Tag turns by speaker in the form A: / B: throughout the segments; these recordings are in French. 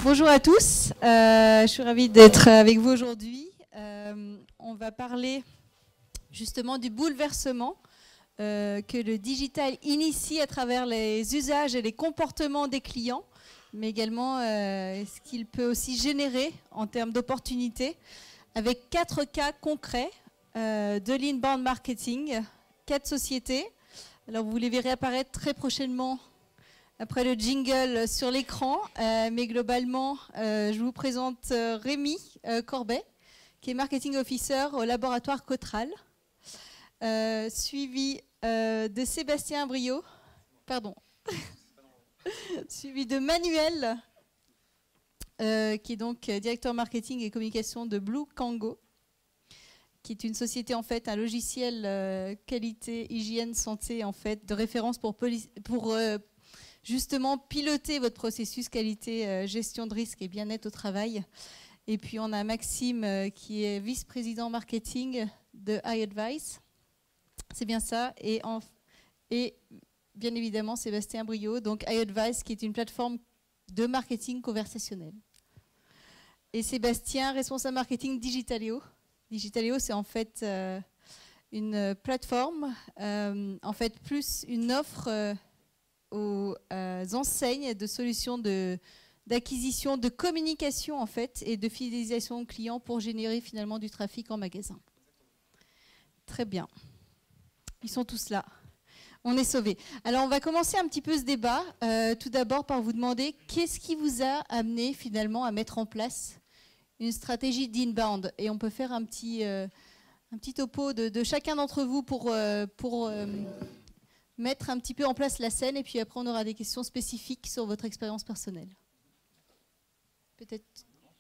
A: Bonjour à tous, je suis ravie d'être avec vous aujourd'hui. On va parler justement du bouleversement que le digital initie à travers les usages et les comportements des clients, mais également ce qu'il peut aussi générer en termes d'opportunités, avec 4 cas concrets de l'inbound marketing, 4 sociétés. Alors vous les verrez apparaître très prochainement après le jingle sur l'écran, mais globalement, je vous présente Rémi Corbet, qui est Marketing Officer au laboratoire Cotral, suivi de Sébastien Briot, suivi de Manuel, qui est donc directeur marketing et communication de Blue Kango, qui est une société, en fait, un logiciel qualité, hygiène, santé, en fait, de référence pour justement piloter votre processus qualité, gestion de risque et bien-être au travail. Et puis on a Maxime qui est vice-président marketing de iAdvice. C'est bien ça. Et bien évidemment Sébastien Briot, donc iAdvice qui est une plateforme de marketing conversationnel. Et Sébastien, responsable marketing Digitaléo. Digitaléo, c'est en fait une plateforme, en fait plus une offre aux enseignes de solutions d'acquisition, de communication en fait, et de fidélisation client pour générer finalement du trafic en magasin. Très bien. Ils sont tous là. On est sauvés. Alors on va commencer un petit peu ce débat. Tout d'abord par vous demander qu'est-ce qui vous a amené finalement à mettre en place une stratégie d'inbound. Et on peut faire un petit topo de chacun d'entre vous pour mettre un petit peu en place la scène, et puis après on aura des questions spécifiques sur votre expérience personnelle. Peut-être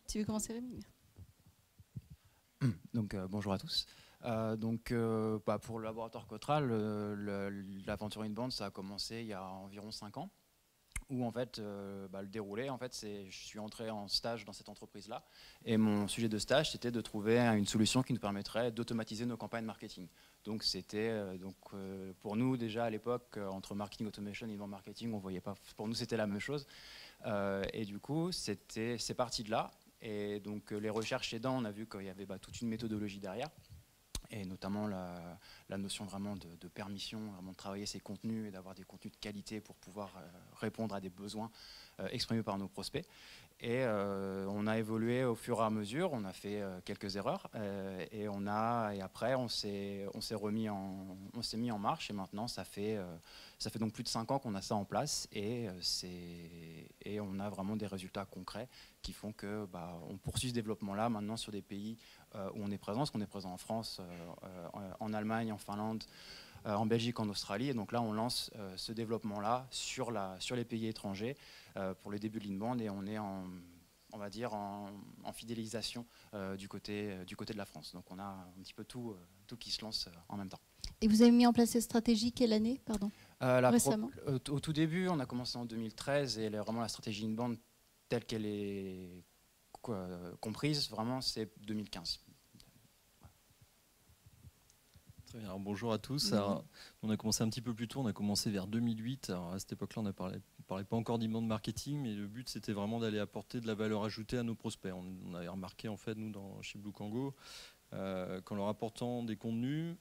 A: tu veux commencer, Rémi?
B: Donc bonjour à tous. Pour le laboratoire Cotral, l'aventure inbound, ça a commencé il y a environ 5 ans, où en fait le déroulé, en fait, je suis entré en stage dans cette entreprise-là, et mon sujet de stage, c'était de trouver une solution qui nous permettrait d'automatiser nos campagnes marketing. Donc c'était pour nous déjà à l'époque, entre marketing automation et inbound marketing, on voyait pas. Pour nous, c'était la même chose. Et du coup, c'est parti de là. Et donc les recherches aidant, on a vu qu'il y avait toute une méthodologie derrière, et notamment la notion vraiment de permission, vraiment de travailler ses contenus et d'avoir des contenus de qualité pour pouvoir répondre à des besoins exprimés par nos prospects. Et on a évolué au fur et à mesure, on a fait quelques erreurs, et après on s'est mis en marche, et maintenant ça fait donc plus de 5 ans qu'on a ça en place, et on a vraiment des résultats concrets qui font que on poursuit ce développement-là maintenant sur des pays où on est présent, parce qu'on est présent en France, en Allemagne, en Finlande, en Belgique, en Australie. Et donc là, on lance ce développement-là sur les pays étrangers pour le début de l'inbound, et on est en fidélisation du côté de la France. Donc on a un petit peu tout qui se lance en même temps.
A: Et vous avez mis en place cette stratégie quelle année, pardon? Récemment.
B: Au tout début, on a commencé en 2013, et vraiment la stratégie inbound telle qu'elle est comprise, vraiment, c'est 2015.
C: Très bien. Alors, bonjour à tous. Alors, on a commencé un petit peu plus tôt, on a commencé vers 2008. Alors, à cette époque-là, on ne parlait pas encore d'inbound marketing, mais le but, c'était vraiment d'aller apporter de la valeur ajoutée à nos prospects. On avait remarqué, en fait, nous, chez Blue Kango, qu'en leur apportant des contenus,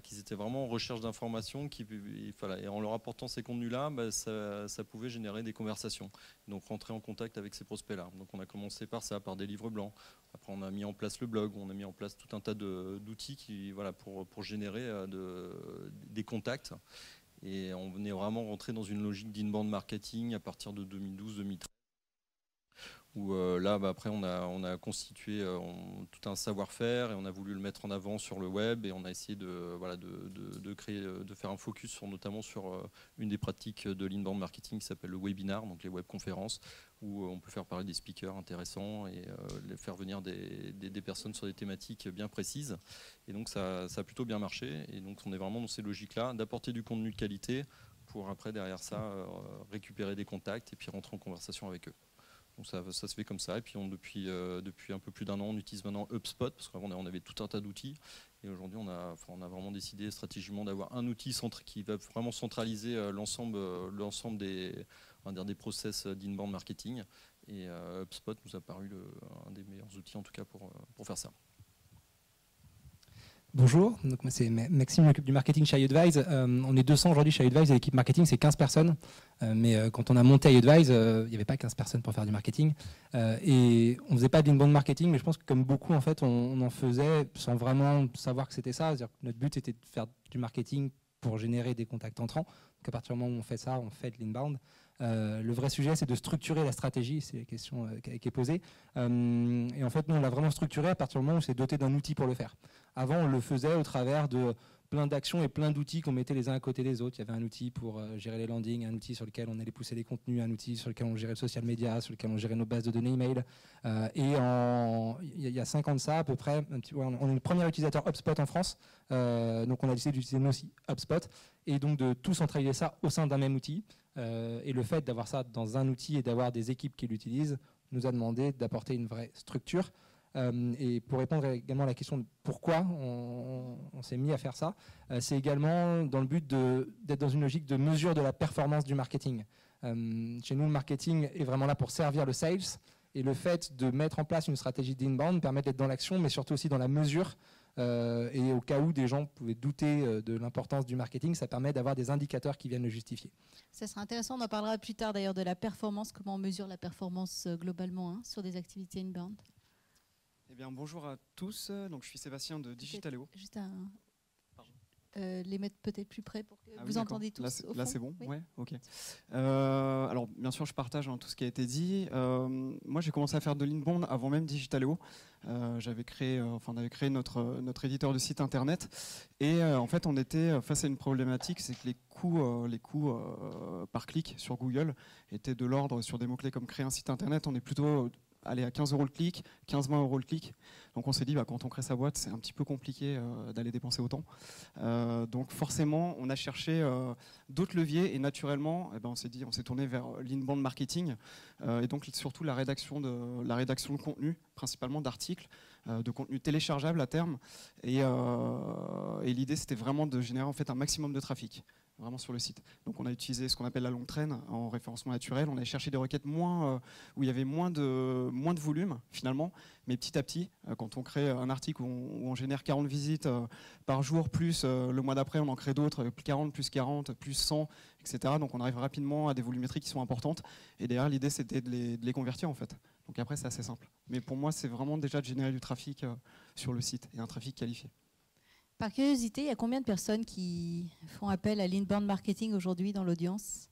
C: qu'ils étaient vraiment en recherche d'informations, et en leur apportant ces contenus-là, ça pouvait générer des conversations, donc rentrer en contact avec ces prospects-là. Donc on a commencé par ça, par des livres blancs. Après on a mis en place le blog, on a mis en place tout un tas d'outils pour générer des contacts. Et on est vraiment rentré dans une logique d'inbound marketing à partir de 2012-2013. Où après on a constitué tout un savoir-faire, et on a voulu le mettre en avant sur le web, et on a essayé de faire un focus notamment sur une des pratiques de l'inbound marketing qui s'appelle le webinar, donc les webconférences, où on peut faire parler des speakers intéressants et faire venir des personnes sur des thématiques bien précises. Et donc ça a plutôt bien marché, et donc on est vraiment dans ces logiques-là, d'apporter du contenu de qualité pour après derrière ça récupérer des contacts et puis rentrer en conversation avec eux. Donc ça se fait comme ça, et puis depuis un peu plus d'1 an, on utilise maintenant HubSpot, parce qu'avant on avait tout un tas d'outils, et aujourd'hui on a vraiment décidé stratégiquement d'avoir un outil qui va vraiment centraliser l'ensemble des process d'inbound marketing, Et HubSpot nous a paru un des meilleurs outils en tout cas pour faire ça.
D: Bonjour, donc moi c'est Maxime, je m'occupe du marketing chez iAdvise. On est 200 aujourd'hui chez iAdvise et l'équipe marketing c'est 15 personnes. Mais quand on a monté iAdvise, il n'y avait pas 15 personnes pour faire du marketing. Et on ne faisait pas d'inbound marketing, mais je pense que comme beaucoup, en fait, on en faisait sans vraiment savoir que c'était ça. C'est-à-dire que notre but était de faire du marketing pour générer des contacts entrants. Donc à partir du moment où on fait ça, on fait de l'inbound. Le vrai sujet, c'est de structurer la stratégie, c'est la question qui est posée. Et en fait, nous, on l'a vraiment structuré à partir du moment où on s'est doté d'un outil pour le faire. Avant, on le faisait au travers de plein d'actions et plein d'outils qu'on mettait les uns à côté des autres. Il y avait un outil pour gérer les landings, un outil sur lequel on allait pousser les contenus, un outil sur lequel on gérait le social media, sur lequel on gérait nos bases de données email. Il y a 5 ans de ça, à peu près, on est le premier utilisateur HubSpot en France. Donc on a décidé d'utiliser nous aussi HubSpot et donc de tout centraliser ça au sein d'un même outil. Et le fait d'avoir ça dans un outil et d'avoir des équipes qui l'utilisent nous a demandé d'apporter une vraie structure. Et pour répondre également à la question de pourquoi on s'est mis à faire ça, c'est également dans le but d'être dans une logique de mesure de la performance du marketing. Chez nous, le marketing est vraiment là pour servir le sales, et le fait de mettre en place une stratégie d'inbound permet d'être dans l'action, mais surtout aussi dans la mesure. Et au cas où des gens pouvaient douter de l'importance du marketing, ça permet d'avoir des indicateurs qui viennent le justifier.
A: Ça sera intéressant, on en parlera plus tard d'ailleurs de la performance, comment on mesure la performance globalement sur des activités inbound.
E: Eh bien, bonjour à tous. Donc, je suis Sébastien de Digitaléo.
A: Juste les mettre peut-être plus près pour que vous
E: oui,
A: entendez tous.
E: Là, c'est bon.
A: Oui.
E: Ouais, ok. Alors, bien sûr, je partage tout ce qui a été dit. Moi, j'ai commencé à faire de l'inbound avant même Digitaléo. On avait créé notre éditeur de site internet. Et en fait, on était face à une problématique, c'est que les coûts par clic sur Google étaient de l'ordre sur des mots-clés comme créer un site internet. On est plutôt aller à 15 € le clic, 15-20 € le clic. Donc on s'est dit, quand on crée sa boîte, c'est un petit peu compliqué d'aller dépenser autant. Donc forcément, on a cherché d'autres leviers et naturellement, on s'est tourné vers l'inbound marketing et donc surtout la rédaction de contenu, principalement d'articles, de contenu téléchargeable à terme. Et l'idée, c'était vraiment de générer en fait un maximum de trafic. Vraiment sur le site. Donc on a utilisé ce qu'on appelle la longue traîne en référencement naturel. On a cherché des requêtes où il y avait moins de volume finalement, mais petit à petit, quand on crée un article où on génère 40 visites par jour, plus le mois d'après on en crée d'autres, plus 40, plus 40, plus 100, etc. Donc on arrive rapidement à des volumétries qui sont importantes. Et derrière l'idée c'était de les convertir en fait. Donc après c'est assez simple. Mais pour moi c'est vraiment déjà de générer du trafic sur le site et un trafic qualifié.
A: Par curiosité, il y a combien de personnes qui font appel à l'inbound marketing aujourd'hui dans l'audience?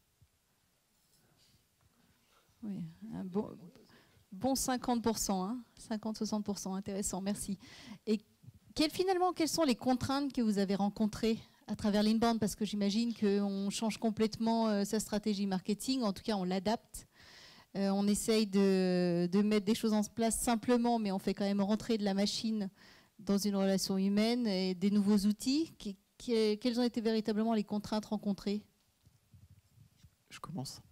A: Oui, un bon 50%, 50-60%, intéressant, merci. Et quelles sont les contraintes que vous avez rencontrées à travers l'inbound? Parce que j'imagine qu'on change complètement sa stratégie marketing, en tout cas on l'adapte. On essaye de mettre des choses en place simplement, mais on fait quand même rentrer de la machine dans une relation humaine et des nouveaux outils. Quelles ont été véritablement les contraintes rencontrées?
E: Je commence.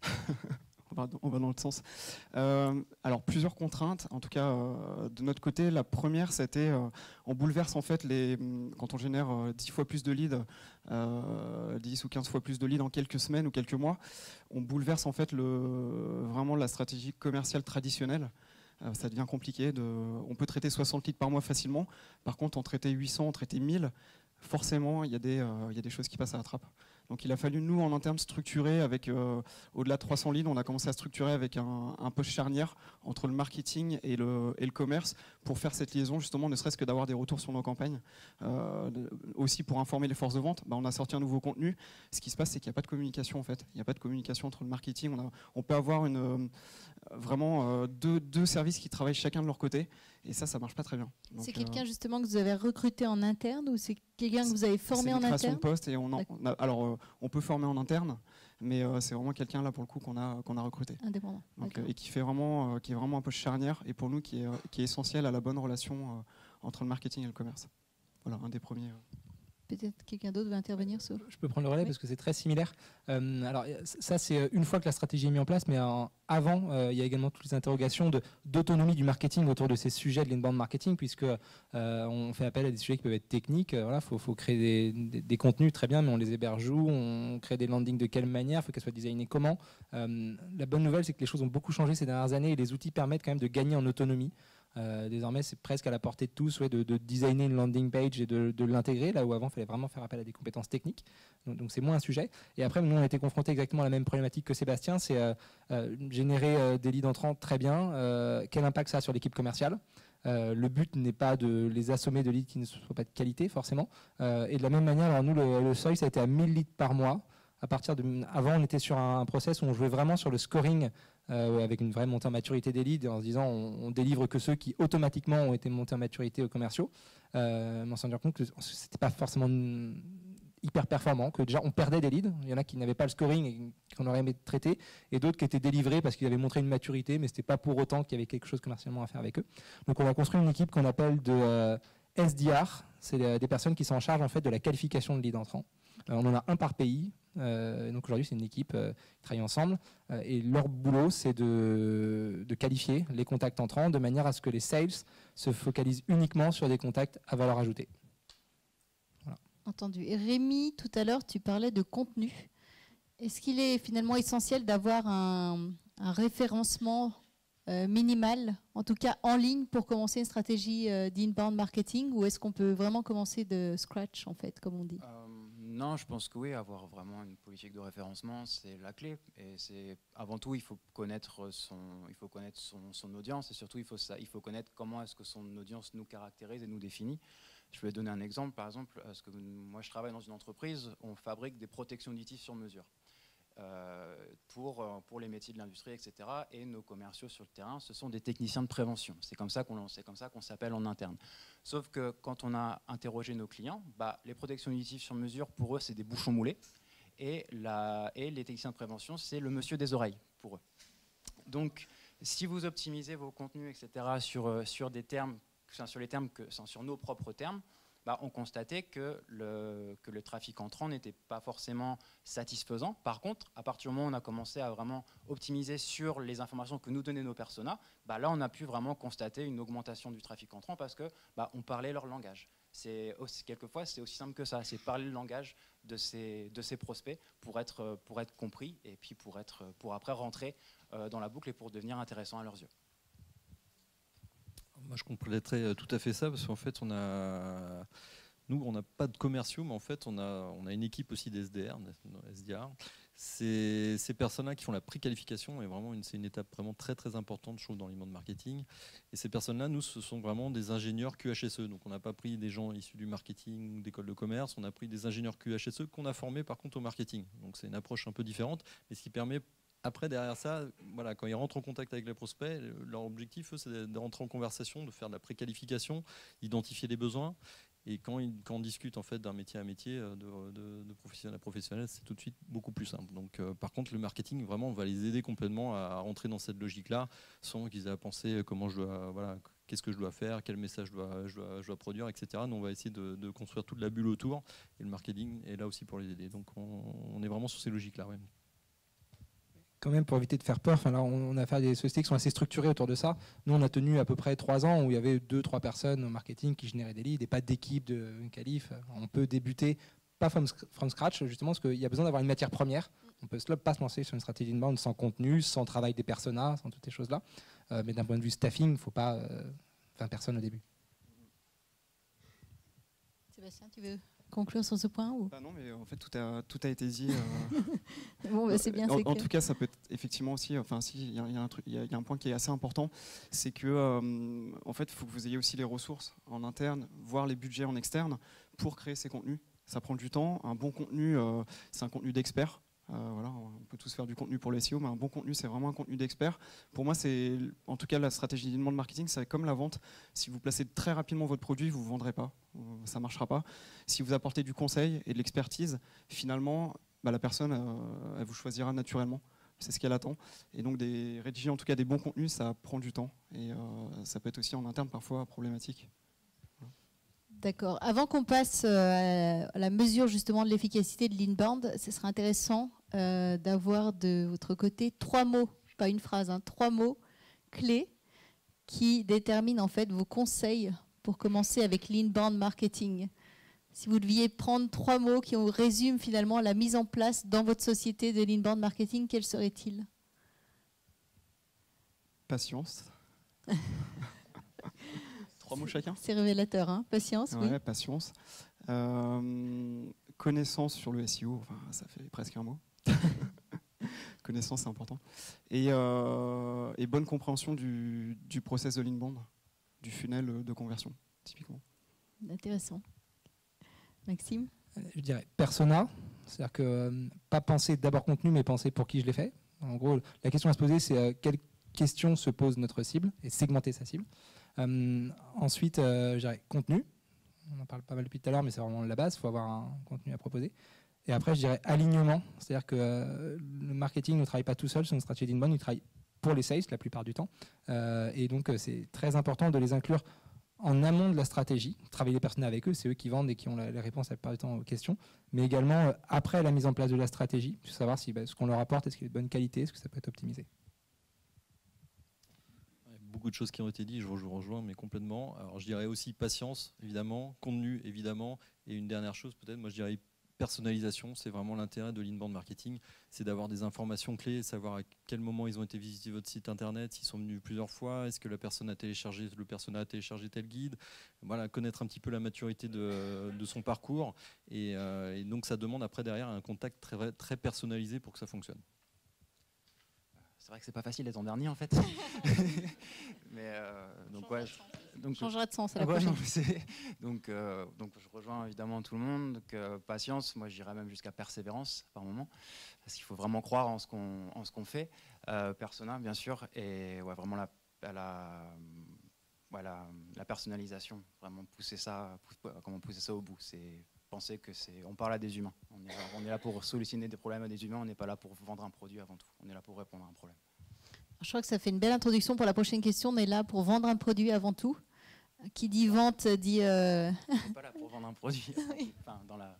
E: On va dans l'autre sens. Alors plusieurs contraintes, en tout cas de notre côté. La première, c'était on bouleverse en fait quand on génère 10 fois plus de leads, 10 ou 15 fois plus de leads en quelques semaines ou quelques mois, on bouleverse en fait vraiment la stratégie commerciale traditionnelle. Ça devient compliqué. On peut traiter 60 leads par mois facilement. Par contre, en traiter 800, en traiter 1000, forcément, il y a des choses qui passent à la trappe. Donc il a fallu, nous, en interne, structurer avec, au-delà de 300 leads, on a commencé à structurer avec un poste charnière entre le marketing et le commerce pour faire cette liaison, justement, ne serait-ce que d'avoir des retours sur nos campagnes. Aussi pour informer les forces de vente, on a sorti un nouveau contenu. Ce qui se passe, c'est qu'il n'y a pas de communication, en fait. Il n'y a pas de communication entre le marketing. On peut avoir vraiment deux services qui travaillent chacun de leur côté. Et ça marche pas très bien.
A: C'est quelqu'un justement que vous avez recruté en interne ou c'est quelqu'un que vous avez formé en interne?
E: C'est une création de poste et on peut former en interne, mais c'est vraiment quelqu'un là pour le coup qu'on a recruté.
A: Indépendant.
E: Donc, et qui est vraiment un poste charnière et pour nous qui est essentiel à la bonne relation entre le marketing et le commerce. Voilà, un des premiers.
A: peut-être quelqu'un d'autre veut intervenir sur.
D: Je peux prendre le relais parce que c'est très similaire. Alors ça, c'est une fois que la stratégie est mise en place, mais avant, il y a également toutes les interrogations d'autonomie du marketing autour de ces sujets de l'inbound marketing, puisque on fait appel à des sujets qui peuvent être techniques. Voilà, faut créer des contenus, très bien, mais on les héberge où, on crée des landings de quelle manière, il faut qu'elles soient designées comment. La bonne nouvelle, c'est que les choses ont beaucoup changé ces dernières années et les outils permettent quand même de gagner en autonomie. Désormais, c'est presque à la portée de tous de designer une landing page et de l'intégrer, là où avant, il fallait vraiment faire appel à des compétences techniques. Donc c'est moins un sujet. Et après, nous, on a été confrontés exactement à la même problématique que Sébastien, c'est générer des leads entrants très bien. Quel impact ça a sur l'équipe commerciale? Le but n'est pas de les assommer de leads qui ne soient pas de qualité, forcément. Et de la même manière, alors nous, le seuil, ça a été à 1000 leads par mois. Avant, on était sur un process où on jouait vraiment sur le scoring avec une vraie montée en maturité des leads, en se disant on délivre que ceux qui automatiquement ont été montés en maturité aux commerciaux. Mais on s'en rend compte que c'était pas forcément hyper performant, que déjà on perdait des leads. Il y en a qui n'avaient pas le scoring et qu'on aurait aimé traiter, et d'autres qui étaient délivrés parce qu'ils avaient montré une maturité, mais c'était pas pour autant qu'il y avait quelque chose commercialement à faire avec eux. Donc on a construit une équipe qu'on appelle de SDR. C'est des personnes qui sont en charge en fait de la qualification de leads entrants. On en a un par pays. Donc aujourd'hui, c'est une équipe qui travaille ensemble et leur boulot, c'est de qualifier les contacts entrants de manière à ce que les sales se focalisent uniquement sur des contacts à valeur ajoutée. Voilà.
A: Entendu. Et Rémi, tout à l'heure, tu parlais de contenu. Est-ce qu'il est finalement essentiel d'avoir un référencement minimal, en tout cas en ligne, pour commencer une stratégie d'inbound marketing, ou est-ce qu'on peut vraiment commencer de scratch, en fait, comme on dit?
B: Non, je pense que oui, avoir vraiment une politique de référencement, c'est la clé. Et c'est avant tout, il faut connaître son audience, et surtout, il faut connaître comment est-ce que son audience nous caractérise et nous définit. Je vais donner un exemple. Par exemple, parce que moi, je travaille dans une entreprise, on fabrique des protections auditives sur mesure. Pour les métiers de l'industrie, etc. Et nos commerciaux sur le terrain, ce sont des techniciens de prévention. C'est comme ça qu'on s'appelle en interne. Sauf que quand on a interrogé nos clients, les protections auditives sur mesure, pour eux, c'est des bouchons moulés. Et les techniciens de prévention, c'est le monsieur des oreilles pour eux. Donc, si vous optimisez vos contenus, etc., sur des termes, sur nos propres termes, on constatait que le trafic entrant n'était pas forcément satisfaisant. Par contre, à partir du moment où on a commencé à vraiment optimiser sur les informations que nous donnaient nos personas, là, on a pu vraiment constater une augmentation du trafic entrant parce que on parlait leur langage. Quelquefois, c'est aussi simple que ça. C'est parler le langage de ces prospects pour être compris et puis pour après rentrer dans la boucle et pour devenir intéressant à leurs yeux.
C: Moi, je compléterais tout à fait ça, parce qu'en fait, nous, on n'a pas de commerciaux, mais en fait, on a une équipe aussi d'SDR, SDR. Ces personnes-là qui font la préqualification, et vraiment, c'est une étape vraiment très, très importante, je trouve, dans l'e-mail marketing. Et ces personnes-là, nous, ce sont vraiment des ingénieurs QHSE. Donc, on n'a pas pris des gens issus du marketing ou d'école de commerce, on a pris des ingénieurs QHSE qu'on a formés, par contre, au marketing. Donc, c'est une approche un peu différente, mais ce qui permet... Après, derrière ça, voilà, quand ils rentrent en contact avec les prospects, leur objectif, eux, c'est de rentrer en conversation, de faire de la préqualification, d'identifier les besoins. Et quand on discute en fait, d'un métier à métier, de professionnel à professionnel, c'est tout de suite beaucoup plus simple. Donc, par contre, le marketing, vraiment, on va les aider complètement à rentrer dans cette logique-là, sans qu'ils aient à penser comment qu'est-ce que je dois faire, quel message je dois produire, etc. Nous, on va essayer de construire toute la bulle autour. Et le marketing est là aussi pour les aider. Donc, on est vraiment sur ces logiques-là. Ouais.
D: Quand même, pour éviter de faire peur, là, on a affaire à des sociétés qui sont assez structurées autour de ça. Nous, on a tenu à peu près 3 ans où il y avait 2-3 personnes au marketing qui généraient des leads et pas d'équipe de qualif. On peut débuter, pas from scratch, justement, parce qu'il y a besoin d'avoir une matière première. On peut pas se lancer sur une stratégie inbound sans contenu, sans travail des personas, sans toutes ces choses-là. Mais d'un point de vue staffing, il ne faut pas 20 personnes au début.
A: Sébastien, tu veux conclure sur ce point ou...
E: Non, mais en fait, tout a été dit.
A: Bon, c'est bien.
E: En tout cas, ça peut être effectivement aussi. Enfin, il y a un point qui est assez important, c'est que en fait, il faut que vous ayez aussi les ressources en interne, voire les budgets en externe pour créer ces contenus. Ça prend du temps. Un bon contenu, c'est un contenu d'expert. Voilà, on peut tous faire du contenu pour le SEO, mais un bon contenu, c'est vraiment un contenu d'expert. Pour moi, c'est en tout cas la stratégie d'inbound marketing, c'est comme la vente. Si vous placez très rapidement votre produit, vous ne vendrez pas, ça ne marchera pas. Si vous apportez du conseil et de l'expertise, finalement, la personne, elle vous choisira naturellement. C'est ce qu'elle attend. Et donc, rédiger en tout cas des bons contenus, ça prend du temps. Et ça peut être aussi en interne parfois problématique.
A: D'accord. Avant qu'on passe à la mesure justement de l'efficacité de l'inbound, ce serait intéressant d'avoir de votre côté 3 mots, pas une phrase, 3 mots clés qui déterminent en fait vos conseils pour commencer avec l'inbound marketing. Si vous deviez prendre 3 mots qui résument finalement la mise en place dans votre société de l'inbound marketing, quels seraient-ils?
E: Patience. 3 mots chacun.
A: C'est révélateur, hein. Patience,
E: ouais,
A: oui.
E: Patience. Connaissance sur le SEO, enfin, ça fait presque un mot. Connaissance, c'est important. Et bonne compréhension du process de l'inbound, du funnel de conversion, typiquement.
A: Intéressant. Maxime?
D: Je dirais persona, c'est-à-dire que pas penser d'abord contenu, mais penser pour qui je l'ai fait. En gros, la question à se poser, c'est quelle question se pose notre cible et segmenter sa cible. Ensuite, je dirais contenu. On en parle pas mal depuis tout à l'heure, mais c'est vraiment la base. Il faut avoir un contenu à proposer. Et après, je dirais alignement. C'est-à-dire que le marketing ne travaille pas tout seul sur une stratégie d'inbound, il travaille pour les sales la plupart du temps. Et donc, c'est très important de les inclure en amont de la stratégie. Travailler les personnes avec eux, c'est eux qui vendent et qui ont les réponses la plupart du temps aux questions. Mais également, après la mise en place de la stratégie, pour savoir si ce qu'on leur apporte, est-ce qu'il est de bonne qualité, est-ce que ça peut être optimisé.
C: Beaucoup de choses qui ont été dites, je vous rejoins, mais complètement. Alors, je dirais aussi patience, évidemment, contenu, évidemment, et une dernière chose peut-être, moi je dirais personnalisation. C'est vraiment l'intérêt de l'inbound marketing, c'est d'avoir des informations clés, savoir à quel moment ils ont été visiter votre site internet, s'ils sont venus plusieurs fois, est-ce que le personnel a téléchargé tel guide, voilà, connaître un petit peu la maturité de son parcours, et donc ça demande après derrière un contact très, très personnalisé pour que ça fonctionne.
B: C'est vrai que c'est pas facile d'être en dernier en fait. Mais donc ouais,
A: changera de sens à la prochaine.
B: Donc je rejoins évidemment tout le monde. Donc patience, moi j'irais même jusqu'à persévérance par moment, parce qu'il faut vraiment croire en ce qu'on fait. Persona bien sûr, et ouais, vraiment la personnalisation, vraiment pousser ça au bout. C'est penser que on parle à des humains. On est là pour solutionner des problèmes à des humains. On n'est pas là pour vendre un produit avant tout. On est là pour répondre à un problème.
A: Je crois que ça fait une belle introduction pour la prochaine question. On est là pour vendre un produit avant tout. Qui dit vente dit.
B: On n'est pas là pour vendre un produit. Enfin, dans la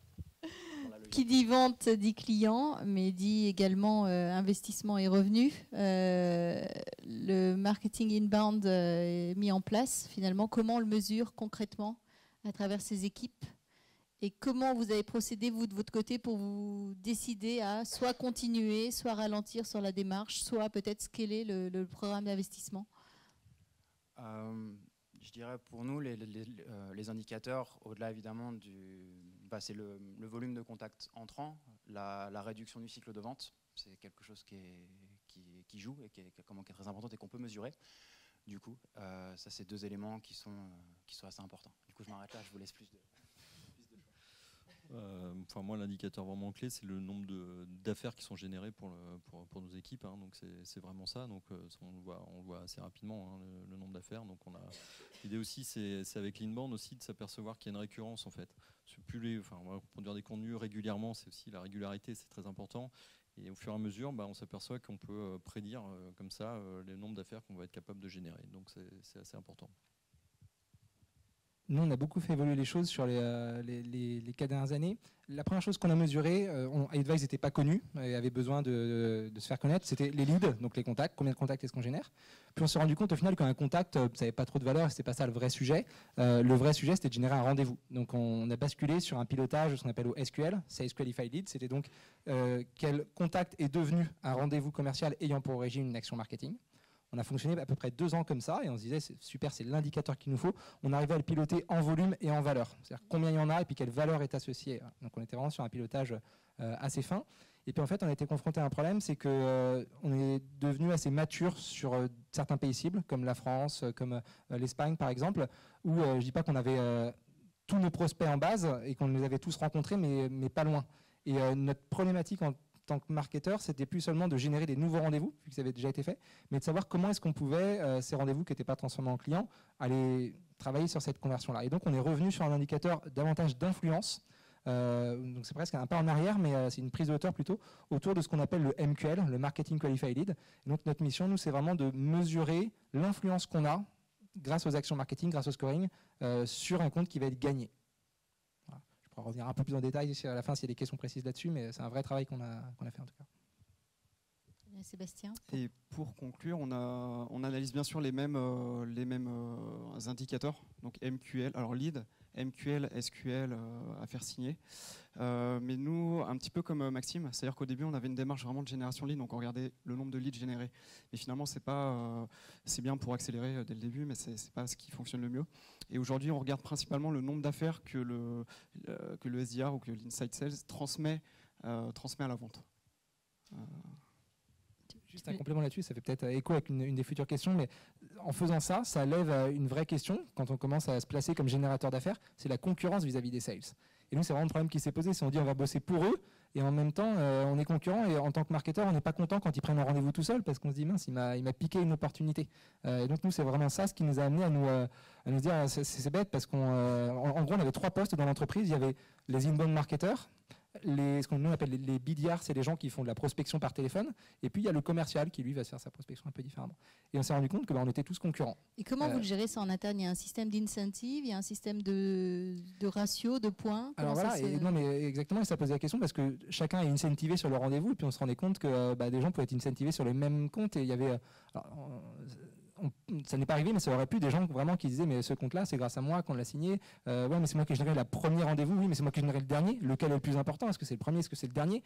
B: logique.
A: Qui dit vente dit client, mais dit également investissement et revenus. Le marketing inbound est mis en place. Finalement, comment on le mesure concrètement à travers ses équipes? Et comment vous avez procédé, vous, de votre côté, pour vous décider à soit continuer, soit ralentir sur la démarche, soit peut-être scaler le programme d'investissement?
B: Je dirais pour nous, les indicateurs, au-delà évidemment c'est le volume de contacts entrants, la réduction du cycle de vente, c'est quelque chose qui joue et qui est très important et qu'on peut mesurer. Du coup, ça c'est 2 éléments qui sont assez importants. Du coup, je m'arrête là, je vous laisse plus de...
C: moi, l'indicateur vraiment clé, c'est le nombre d'affaires qui sont générées pour nos équipes. Hein, donc c'est vraiment ça. Donc on le voit assez rapidement, hein, le nombre d'affaires. Donc l'idée aussi, c'est avec l'inbound aussi de s'apercevoir qu'il y a une récurrence en fait. On va produire des contenus régulièrement. C'est aussi la régularité, c'est très important. Et au fur et à mesure, on s'aperçoit qu'on peut prédire comme ça le nombre d'affaires qu'on va être capable de générer. Donc c'est assez important.
D: Nous, on a beaucoup fait évoluer les choses sur les 4 dernières années. La première chose qu'on a mesurée, iAdvice n'était pas connu et avait besoin de se faire connaître, c'était les leads, donc les contacts, combien de contacts est-ce qu'on génère. Puis on s'est rendu compte au final qu'un contact, ça n'avait pas trop de valeur, c'était pas ça le vrai sujet. Le vrai sujet, c'était de générer un rendez-vous. Donc on a basculé sur un pilotage, ce qu'on appelle au SQL, Sales Qualified Lead. C'était donc quel contact est devenu un rendez-vous commercial ayant pour origine une action marketing. On a fonctionné à peu près 2 ans comme ça et on se disait c'est super, c'est l'indicateur qu'il nous faut. On arrivait à le piloter en volume et en valeur, c'est-à-dire combien il y en a et puis quelle valeur est associée. Donc on était vraiment sur un pilotage assez fin. Et puis en fait on a été confronté à un problème, c'est qu'on est devenu assez mature sur certains pays cibles comme la France, comme l'Espagne par exemple, où je ne dis pas qu'on avait tous nos prospects en base et qu'on les avait tous rencontrés, mais pas loin. Et notre problématique en tant que marketeur, c'était plus seulement de générer des nouveaux rendez-vous, vu que ça avait déjà été fait, mais de savoir comment est-ce qu'on pouvait, ces rendez-vous qui n'étaient pas transformés en clients, aller travailler sur cette conversion-là. Et donc, on est revenu sur un indicateur davantage d'influence. Donc, c'est presque un pas en arrière, mais c'est une prise de hauteur plutôt autour de ce qu'on appelle le MQL, le Marketing Qualified Lead. Et donc, notre mission, nous, c'est vraiment de mesurer l'influence qu'on a grâce aux actions marketing, grâce au scoring, sur un compte qui va être gagné. Voilà. Je pourrais revenir un peu plus en détail à la fin s'il y a des questions précises là-dessus, mais c'est un vrai travail qu'on a fait en tout cas.
A: Sébastien.
E: Et pour conclure, on analyse bien sûr les mêmes indicateurs, donc MQL, alors lead, MQL, SQL à faire signer. Mais nous, un petit peu comme Maxime, c'est-à-dire qu'au début, on avait une démarche vraiment de génération lead, donc on regardait le nombre de leads générés. Mais finalement, c'est bien pour accélérer dès le début, mais c'est pas ce qui fonctionne le mieux. Et aujourd'hui, on regarde principalement le nombre d'affaires que le SDR ou que l'Inside Sales transmet à la vente.
D: Juste un complément là-dessus, ça fait peut-être écho avec une des futures questions, mais en faisant ça, ça lève une vraie question quand on commence à se placer comme générateur d'affaires, c'est la concurrence vis-à-vis des sales. Et nous, c'est vraiment le problème qui s'est posé, c'est on dit on va bosser pour eux, et en même temps, on est concurrent, et en tant que marketeur, on n'est pas content quand ils prennent un rendez-vous tout seul, parce qu'on se dit mince, il m'a piqué une opportunité. Et donc nous, c'est vraiment ça ce qui nous a amené à nous dire c'est bête, parce qu'en gros, on avait 3 postes dans l'entreprise, il y avait les inbound marketeurs, ce qu'on nous appelle les BDR, c'est les gens qui font de la prospection par téléphone, et puis il y a le commercial qui lui va faire sa prospection un peu différemment. Et on s'est rendu compte qu'on était tous concurrents.
A: Et comment vous le gérez ça en interne? Il y a un système d'incentive, il y a un système de ratio, de points?
D: Alors voilà, non mais exactement, et ça posait la question parce que chacun est incentivé sur le rendez-vous, et puis on se rendait compte que des gens pouvaient être incentivés sur les mêmes comptes, et il y avait... ça n'est pas arrivé, mais ça aurait pu des gens vraiment qui disaient mais ce compte-là, c'est grâce à moi qu'on l'a signé. Ouais, mais c'est moi qui ai généré le premier rendez-vous. Oui, mais c'est moi qui ai généré le dernier. Lequel est le plus important? Est-ce que c'est le premier? Est-ce que c'est le dernier?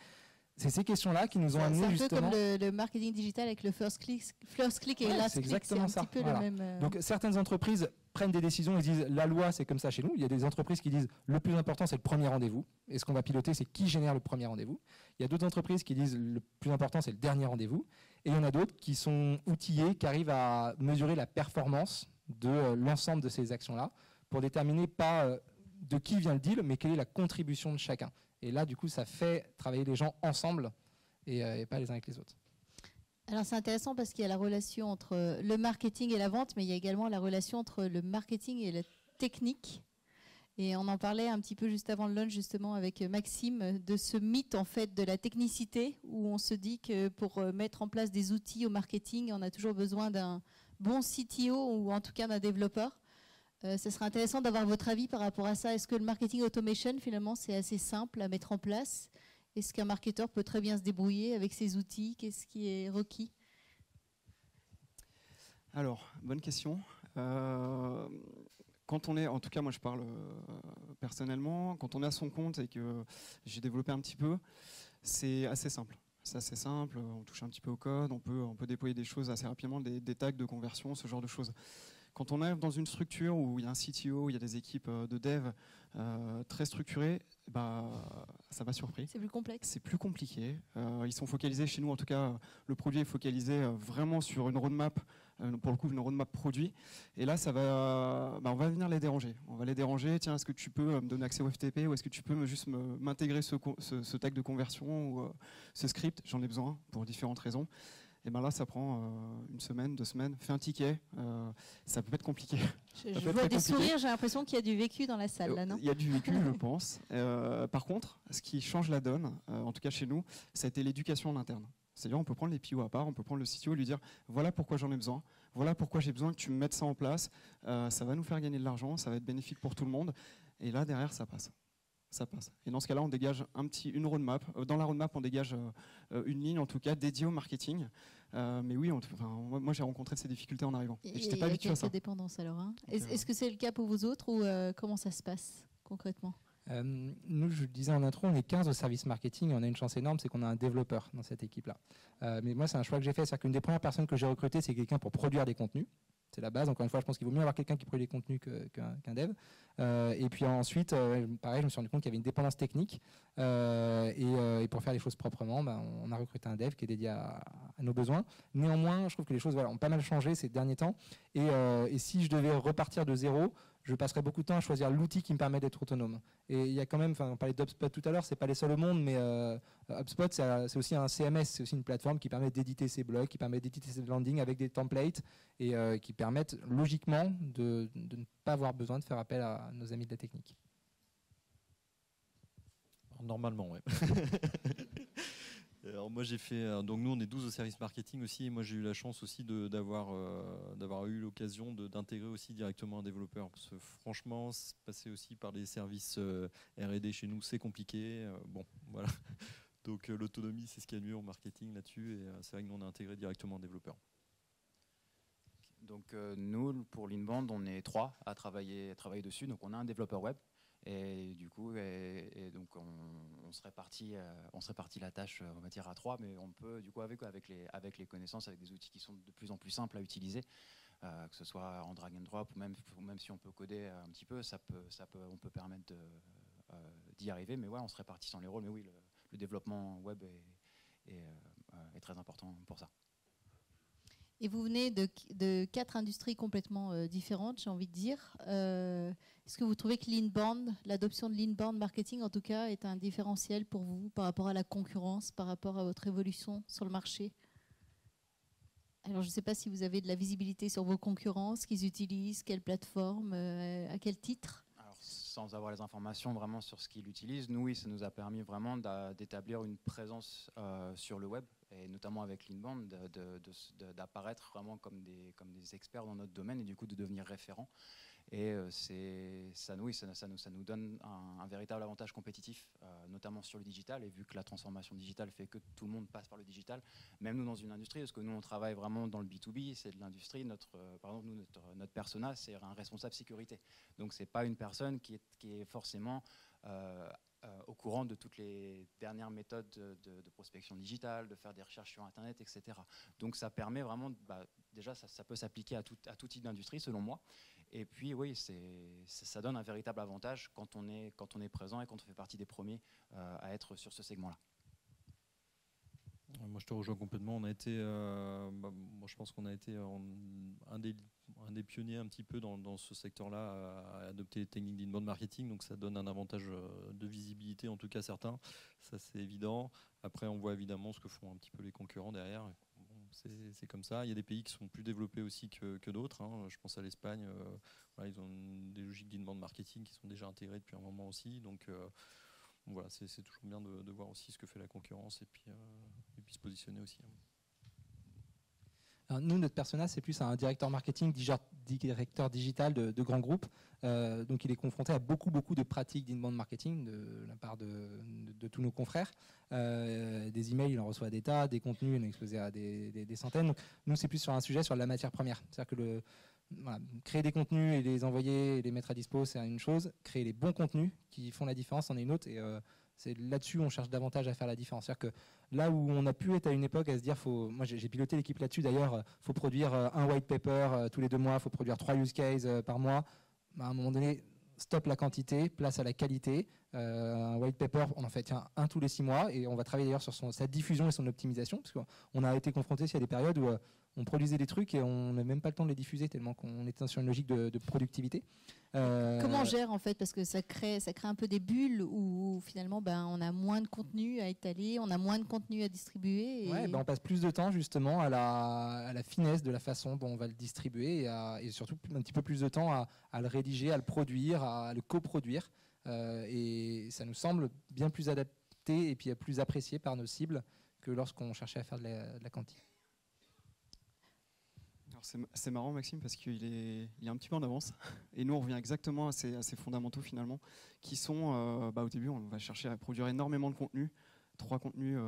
D: C'est ces questions-là qui nous ont amené justement.
A: C'est un peu comme le marketing digital avec le first click et last click. C'est
D: exactement
A: ça.
D: Un petit peu le même. Donc certaines entreprises prennent des décisions et disent la loi c'est comme ça chez nous. Il y a des entreprises qui disent le plus important c'est le premier rendez-vous. Et ce qu'on va piloter c'est qui génère le premier rendez-vous. Il y a d'autres entreprises qui disent le plus important c'est le dernier rendez-vous. Et il y en a d'autres qui sont outillés, qui arrivent à mesurer la performance de l'ensemble de ces actions-là pour déterminer pas de qui vient le deal, mais quelle est la contribution de chacun. Et là, du coup, ça fait travailler les gens ensemble et pas les uns avec les autres.
A: Alors, c'est intéressant parce qu'il y a la relation entre le marketing et la vente, mais il y a également la relation entre le marketing et la technique. Et on en parlait un petit peu juste avant le lunch, justement, avec Maxime, de ce mythe, en fait, de la technicité, où on se dit que pour mettre en place des outils au marketing, on a toujours besoin d'un bon CTO ou en tout cas d'un développeur. Ce serait intéressant d'avoir votre avis par rapport à ça. Est-ce que le marketing automation, finalement, c'est assez simple à mettre en place? Est-ce qu'un marketeur peut très bien se débrouiller avec ses outils? Qu'est-ce qui est requis?
E: Alors, bonne question. Quand on est, en tout cas moi je parle personnellement, quand on est à son compte et que j'ai développé un petit peu, c'est assez simple. C'est assez simple, on touche un petit peu au code, on peut déployer des choses assez rapidement, des tags de conversion, ce genre de choses. Quand on arrive dans une structure où il y a un CTO, où il y a des équipes de dev très structurées, ça m'a surpris.
A: C'est plus complexe.
E: C'est plus compliqué. Ils sont focalisés, chez nous en tout cas, le produit est focalisé vraiment sur une roadmap, pour le coup une roadmap produit. Et là, on va venir les déranger. On va les déranger. Tiens, est-ce que tu peux me donner accès au FTP ou est-ce que tu peux juste m'intégrer ce tag de conversion ou ce script? J'en ai besoin pour différentes raisons. Et bien là, ça prend une semaine, 2 semaines. Fais un ticket, ça peut être compliqué.
A: Je vois des sourires, j'ai l'impression qu'il y a du vécu dans la salle, là, non?
E: Il y a du vécu, je pense. Par contre, ce qui change la donne, en tout cas chez nous, ça a été l'éducation en interne. C'est-à-dire, on peut prendre les PO à part, on peut prendre le CTO et lui dire voilà pourquoi j'en ai besoin, voilà pourquoi j'ai besoin que tu me mettes ça en place. Ça va nous faire gagner de l'argent, ça va être bénéfique pour tout le monde. Et là, derrière, ça passe. Ça passe. Et dans ce cas-là, on dégage une roadmap. Dans la roadmap, on dégage une ligne, en tout cas, dédiée au marketing. Mais oui, moi, j'ai rencontré ces difficultés en arrivant. Et j'étais pas habitué à ça.
A: Dépendance alors. Hein. Est-ce que c'est le cas pour vous autres ou comment ça se passe concrètement?
D: Nous, je le disais en intro, on est 15 au service marketing et on a une chance énorme, c'est qu'on a un développeur dans cette équipe-là. Mais moi, c'est un choix que j'ai fait. C'est-à-dire qu'une des premières personnes que j'ai recrutées, c'est quelqu'un pour produire des contenus. C'est la base. Encore une fois, je pense qu'il vaut mieux avoir quelqu'un qui produit des contenus qu'un dev. Et puis ensuite, pareil, je me suis rendu compte qu'il y avait une dépendance technique. Et pour faire les choses proprement, on a recruté un dev qui est dédié à nos besoins. Néanmoins, je trouve que les choses ont pas mal changé ces derniers temps. Et si je devais repartir de zéro, je passerais beaucoup de temps à choisir l'outil qui me permet d'être autonome. Et il y a quand même, on parlait d'HubSpot tout à l'heure, c'est pas les seuls au monde, mais HubSpot, c'est aussi un CMS, c'est aussi une plateforme qui permet d'éditer ses blogs, qui permet d'éditer ses landings avec des templates et qui permettent logiquement de ne pas avoir besoin de faire appel à nos amis de la technique.
C: Normalement, oui. Alors moi j'ai fait, donc nous on est 12 au service marketing aussi, et moi j'ai eu la chance aussi d'avoir eu l'occasion d'intégrer aussi directement un développeur, parce que franchement passer aussi par les services R&D chez nous c'est compliqué, bon voilà, donc l'autonomie c'est ce qu'il y a de mieux en marketing là-dessus, et c'est vrai que nous on a intégré directement un développeur.
B: Donc nous pour l'Inbound on est 3 à travailler dessus, donc on a un développeur web. Et du coup, donc on se répartit la tâche, on va dire à 3, mais on peut du coup avec les connaissances, avec des outils qui sont de plus en plus simples à utiliser, que ce soit en drag and drop ou même si on peut coder un petit peu, on peut permettre d'y arriver. Mais ouais, on se répartit les rôles. Mais oui, le développement web est très important pour ça.
A: Et vous venez de 4 industries complètement différentes, j'ai envie de dire. Est-ce que vous trouvez que l'adoption de l'inbound marketing, en tout cas, est un différentiel pour vous par rapport à la concurrence, par rapport à votre évolution sur le marché? Alors, je ne sais pas si vous avez de la visibilité sur vos concurrents, ce qu'ils utilisent, quelle plateforme, à quel titre?
B: Alors, sans avoir les informations vraiment sur ce qu'ils utilisent, nous, oui, ça nous a permis vraiment d'établir une présence sur le web, et notamment avec l'Inbound, d'apparaître vraiment comme des experts dans notre domaine et du coup de devenir référents. Et ça nous donne un véritable avantage compétitif, notamment sur le digital. Et vu que la transformation digitale fait que tout le monde passe par le digital, même nous dans une industrie, parce que nous on travaille vraiment dans le B2B, c'est de l'industrie. Par exemple, notre persona, c'est un responsable sécurité. Donc c'est pas une personne qui est forcément au courant de toutes les dernières méthodes de prospection digitale, de faire des recherches sur Internet, etc. Donc ça permet vraiment, déjà ça peut s'appliquer à tout type d'industrie selon moi. Et puis oui, ça donne un véritable avantage quand on est présent et quand on fait partie des premiers à être sur ce segment-là.
C: Moi je te rejoins complètement, on a été, moi je pense qu'on a été un des pionniers un petit peu dans ce secteur-là à adopter les techniques d'inbound marketing, donc ça donne un avantage de visibilité, en tout cas certains, ça c'est évident. Après on voit évidemment ce que font un petit peu les concurrents derrière. C'est comme ça. Il y a des pays qui sont plus développés aussi que d'autres. Hein. Je pense à l'Espagne. Voilà, ils ont des logiques d'inbound marketing qui sont déjà intégrées depuis un moment aussi. Donc voilà, c'est toujours bien de voir aussi ce que fait la concurrence et puis se positionner aussi.
D: Alors nous, notre persona, c'est plus un directeur marketing, directeur digital de grands groupes. Donc il est confronté à beaucoup de pratiques d'inbound marketing de la part de tous nos confrères. Des emails, il en reçoit des tas, des contenus, il en a exposé à des centaines. Donc, nous, c'est plus sur un sujet sur la matière première. C'est-à-dire que créer des contenus et les envoyer et les mettre à dispo, c'est une chose. Créer les bons contenus qui font la différence, c'en est une autre. Et c'est là-dessus où on cherche davantage à faire la différence. C'est-à-dire que là où on a pu être à une époque à se dire, moi j'ai piloté l'équipe là-dessus d'ailleurs, il faut produire un white paper tous les 2 mois, il faut produire 3 use cases par mois. À un moment donné, stop la quantité, place à la qualité. Un white paper, on en fait un tous les 6 mois et on va travailler d'ailleurs sur sa diffusion et son optimisation, parce qu'on a été confronté à des périodes où on produisait des trucs et on n'a même pas le temps de les diffuser tellement qu'on était sur une logique de productivité.
A: Comment on gère en fait, parce que ça crée un peu des bulles où finalement on a moins de contenu à étaler, on a moins de contenu à distribuer. Et...
D: Ouais, on passe plus de temps justement à la finesse de la façon dont on va le distribuer et surtout un petit peu plus de temps à le rédiger, à le produire, à le coproduire. Et ça nous semble bien plus adapté et puis plus apprécié par nos cibles que lorsqu'on cherchait à faire de la quantité.
E: C'est marrant Maxime parce qu'il est un petit peu en avance et nous on revient exactement à ces fondamentaux finalement qui sont au début on va chercher à produire énormément de contenu, 3 contenus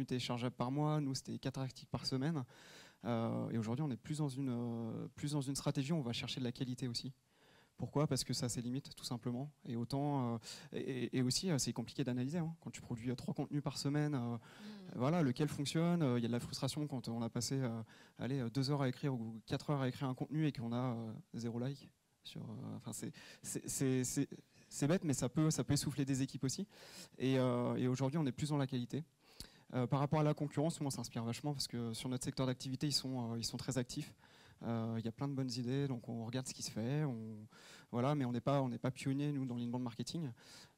E: téléchargeables par mois, nous c'était 4 articles par semaine et aujourd'hui on est plus dans une stratégie où on va chercher de la qualité aussi. Pourquoi ? Parce que ça a ses limites tout simplement et aussi c'est compliqué d'analyser hein. Quand tu produis 3 contenus par semaine voilà, lequel fonctionne, il y a de la frustration quand on a passé 2 heures à écrire ou 4 heures à écrire un contenu et qu'on a 0 like c'est bête mais ça peut essouffler des équipes aussi et aujourd'hui on est plus dans la qualité. Par rapport à la concurrence, on s'inspire vachement parce que sur notre secteur d'activité ils sont très actifs. Il y a plein de bonnes idées, donc on regarde ce qui se fait, mais on n'est pas pionnier nous dans l'inbound marketing.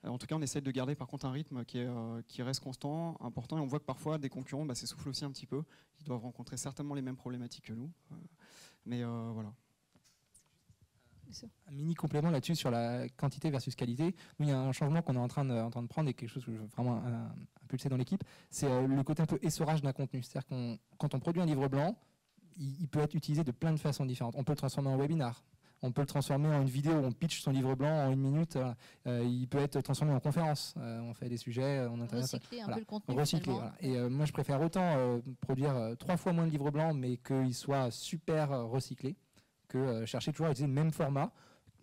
E: En tout cas, on essaie de garder par contre un rythme qui reste constant, important, et on voit que parfois des concurrents s'essoufflent aussi un petit peu. Ils doivent rencontrer certainement les mêmes problématiques que nous, mais voilà.
D: Un mini complément là-dessus sur la quantité versus qualité. Nous, il y a un changement qu'on est en train de prendre et quelque chose que je veux vraiment impulser dans l'équipe, c'est le côté un peu essorage d'un contenu. C'est-à-dire que quand on produit un livre blanc, il peut être utilisé de plein de façons différentes. On peut le transformer en webinar. On peut le transformer en une vidéo, on pitch son livre blanc en 1 minute. Il peut être transformé en conférence. On fait des sujets, on intéresse.
A: Recycler un peu le contenu.
D: Recycler, voilà. Et moi, je préfère autant produire 3 fois moins de livres blancs, mais qu'il soit super recyclé, que chercher toujours à utiliser le même format,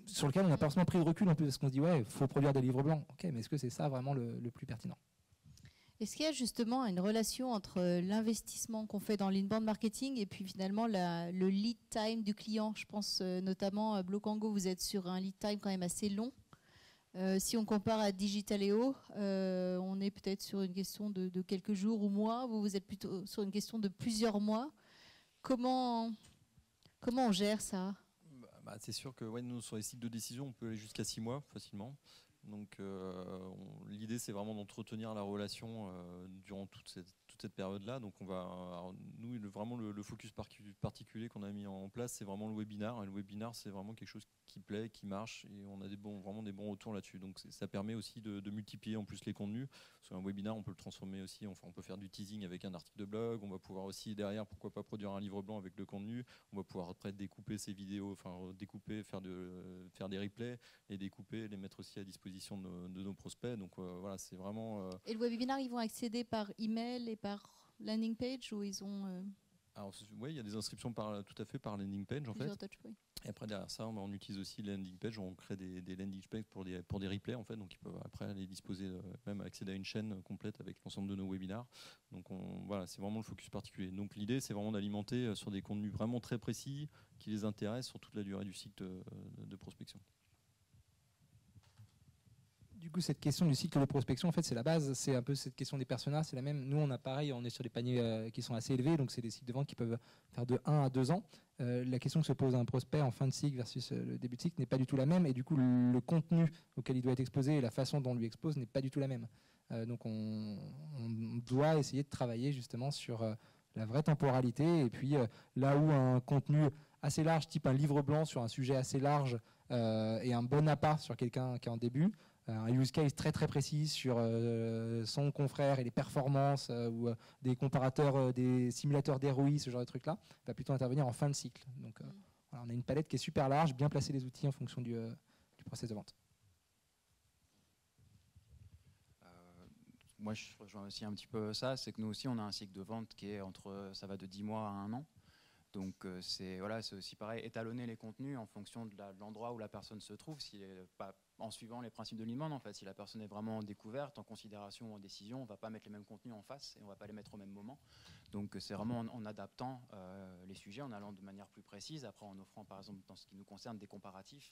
D: sur lequel on n'a pas forcément pris de recul en plus, parce qu'on se dit, ouais, il faut produire des livres blancs. Ok, mais est-ce que c'est ça vraiment le plus pertinent ?
A: Est-ce qu'il y a justement une relation entre l'investissement qu'on fait dans l'inbound marketing et puis finalement le lead time du client ? Je pense notamment à Blocango, vous êtes sur un lead time quand même assez long. Si on compare à Digitaleo, on est peut-être sur une question de quelques jours ou mois. Vous êtes plutôt sur une question de plusieurs mois. Comment on gère ça ?
C: C'est sûr que nous, sur les cycles de décision, on peut aller jusqu'à 6 mois facilement. Donc l'idée, c'est vraiment d'entretenir la relation durant toute cette période-là. Donc nous, vraiment le focus particulier qu'on a mis en place, c'est vraiment le webinar. Et le webinar, c'est vraiment quelque chose qui plaît, qui marche, et on a vraiment des bons retours là-dessus. Donc ça permet aussi de multiplier en plus les contenus. Sur un webinar, on peut le transformer aussi. Enfin, on peut faire du teasing avec un article de blog. On va pouvoir aussi derrière, pourquoi pas produire un livre blanc avec le contenu. On va pouvoir après découper ces vidéos, enfin découper, faire des replays, les découper, les mettre aussi à disposition de nos prospects. Donc voilà, c'est vraiment.
A: Et le webinar, ils vont accéder par email et par landing page, ou ils ont.
C: Alors oui, il y a des inscriptions tout à fait par landing page en fait. Et après derrière ça, on utilise aussi les landing pages, on crée des landing pages pour des replays en fait, donc ils peuvent après aller disposer, même accéder à une chaîne complète avec l'ensemble de nos webinars. Donc voilà, c'est vraiment le focus particulier. Donc l'idée, c'est vraiment d'alimenter sur des contenus vraiment très précis qui les intéressent sur toute la durée du cycle de prospection.
D: Du coup, cette question du cycle de prospection, en fait, c'est la base. C'est un peu cette question des personas, c'est la même. Nous, on est sur des paniers qui sont assez élevés, donc c'est des cycles de vente qui peuvent faire de 1 à 2 ans. La question que se pose un prospect en fin de cycle versus le début de cycle n'est pas du tout la même, et du coup, le contenu auquel il doit être exposé et la façon dont on lui expose n'est pas du tout la même. Donc, on doit essayer de travailler justement sur la vraie temporalité, et puis là où un contenu assez large, type un livre blanc sur un sujet assez large, et un bon appât sur quelqu'un qui est en début, un use case très très précis sur son confrère et les performances, ou des comparateurs, des simulateurs d'ROI, ce genre de trucs-là, va plutôt intervenir en fin de cycle. Donc voilà, on a une palette qui est super large, bien placer les outils en fonction du process de vente.
B: Moi, je rejoins aussi un petit peu ça, c'est que nous aussi, on a un cycle de vente qui est ça va de 10 mois à 1 an. Donc c'est aussi pareil, étalonner les contenus en fonction de l'endroit où la personne se trouve, en suivant les principes de l'inbound en fait. Si la personne est vraiment en découverte, en considération ou en décision, on ne va pas mettre les mêmes contenus en face et on ne va pas les mettre au même moment. Donc c'est vraiment en adaptant les sujets, en allant de manière plus précise, après en offrant par exemple dans ce qui nous concerne des comparatifs,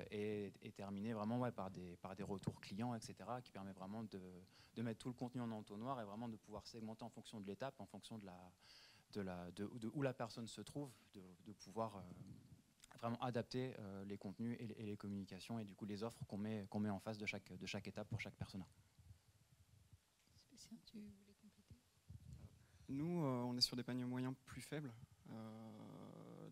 B: et terminer vraiment par des retours clients, etc., qui permet vraiment de mettre tout le contenu en entonnoir et vraiment de pouvoir segmenter en fonction de l'étape, en fonction de où la personne se trouve, de pouvoir vraiment adapter les contenus et les communications et du coup les offres qu'on met en face de chaque étape pour chaque persona.
A: Sébastien, tu voulais compléter ?
E: Nous, on est sur des paniers moyens plus faibles.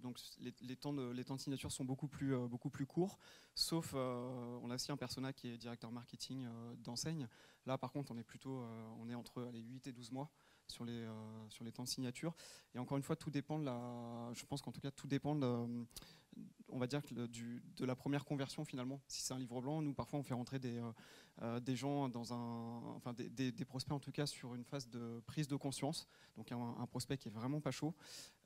E: Donc les temps de signature sont beaucoup plus courts, sauf on a aussi un persona qui est directeur marketing d'enseigne. Là par contre on est entre les 8 et 12 mois sur les temps de signature. Et encore une fois, tout dépend je pense qu'en tout cas tout dépend on va dire de la première conversion finalement. Si c'est un livre blanc, nous parfois on fait rentrer des gens des prospects en tout cas sur une phase de prise de conscience. Donc un prospect qui est vraiment pas chaud.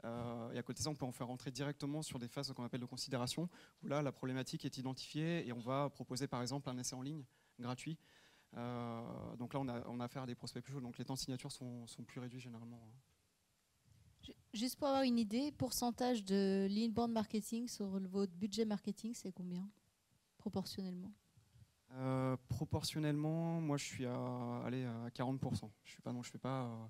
E: Et à côté de ça, on peut en faire rentrer directement sur des phases qu'on appelle de considération, où là la problématique est identifiée et on va proposer par exemple un essai en ligne gratuit. Donc là on a affaire à des prospects plus chauds. Donc les temps de signature sont plus réduits généralement.
A: Juste pour avoir une idée, pourcentage de l'inbound marketing sur votre budget marketing, c'est combien proportionnellement ?
E: Proportionnellement, moi je suis à 40%. Je fais pas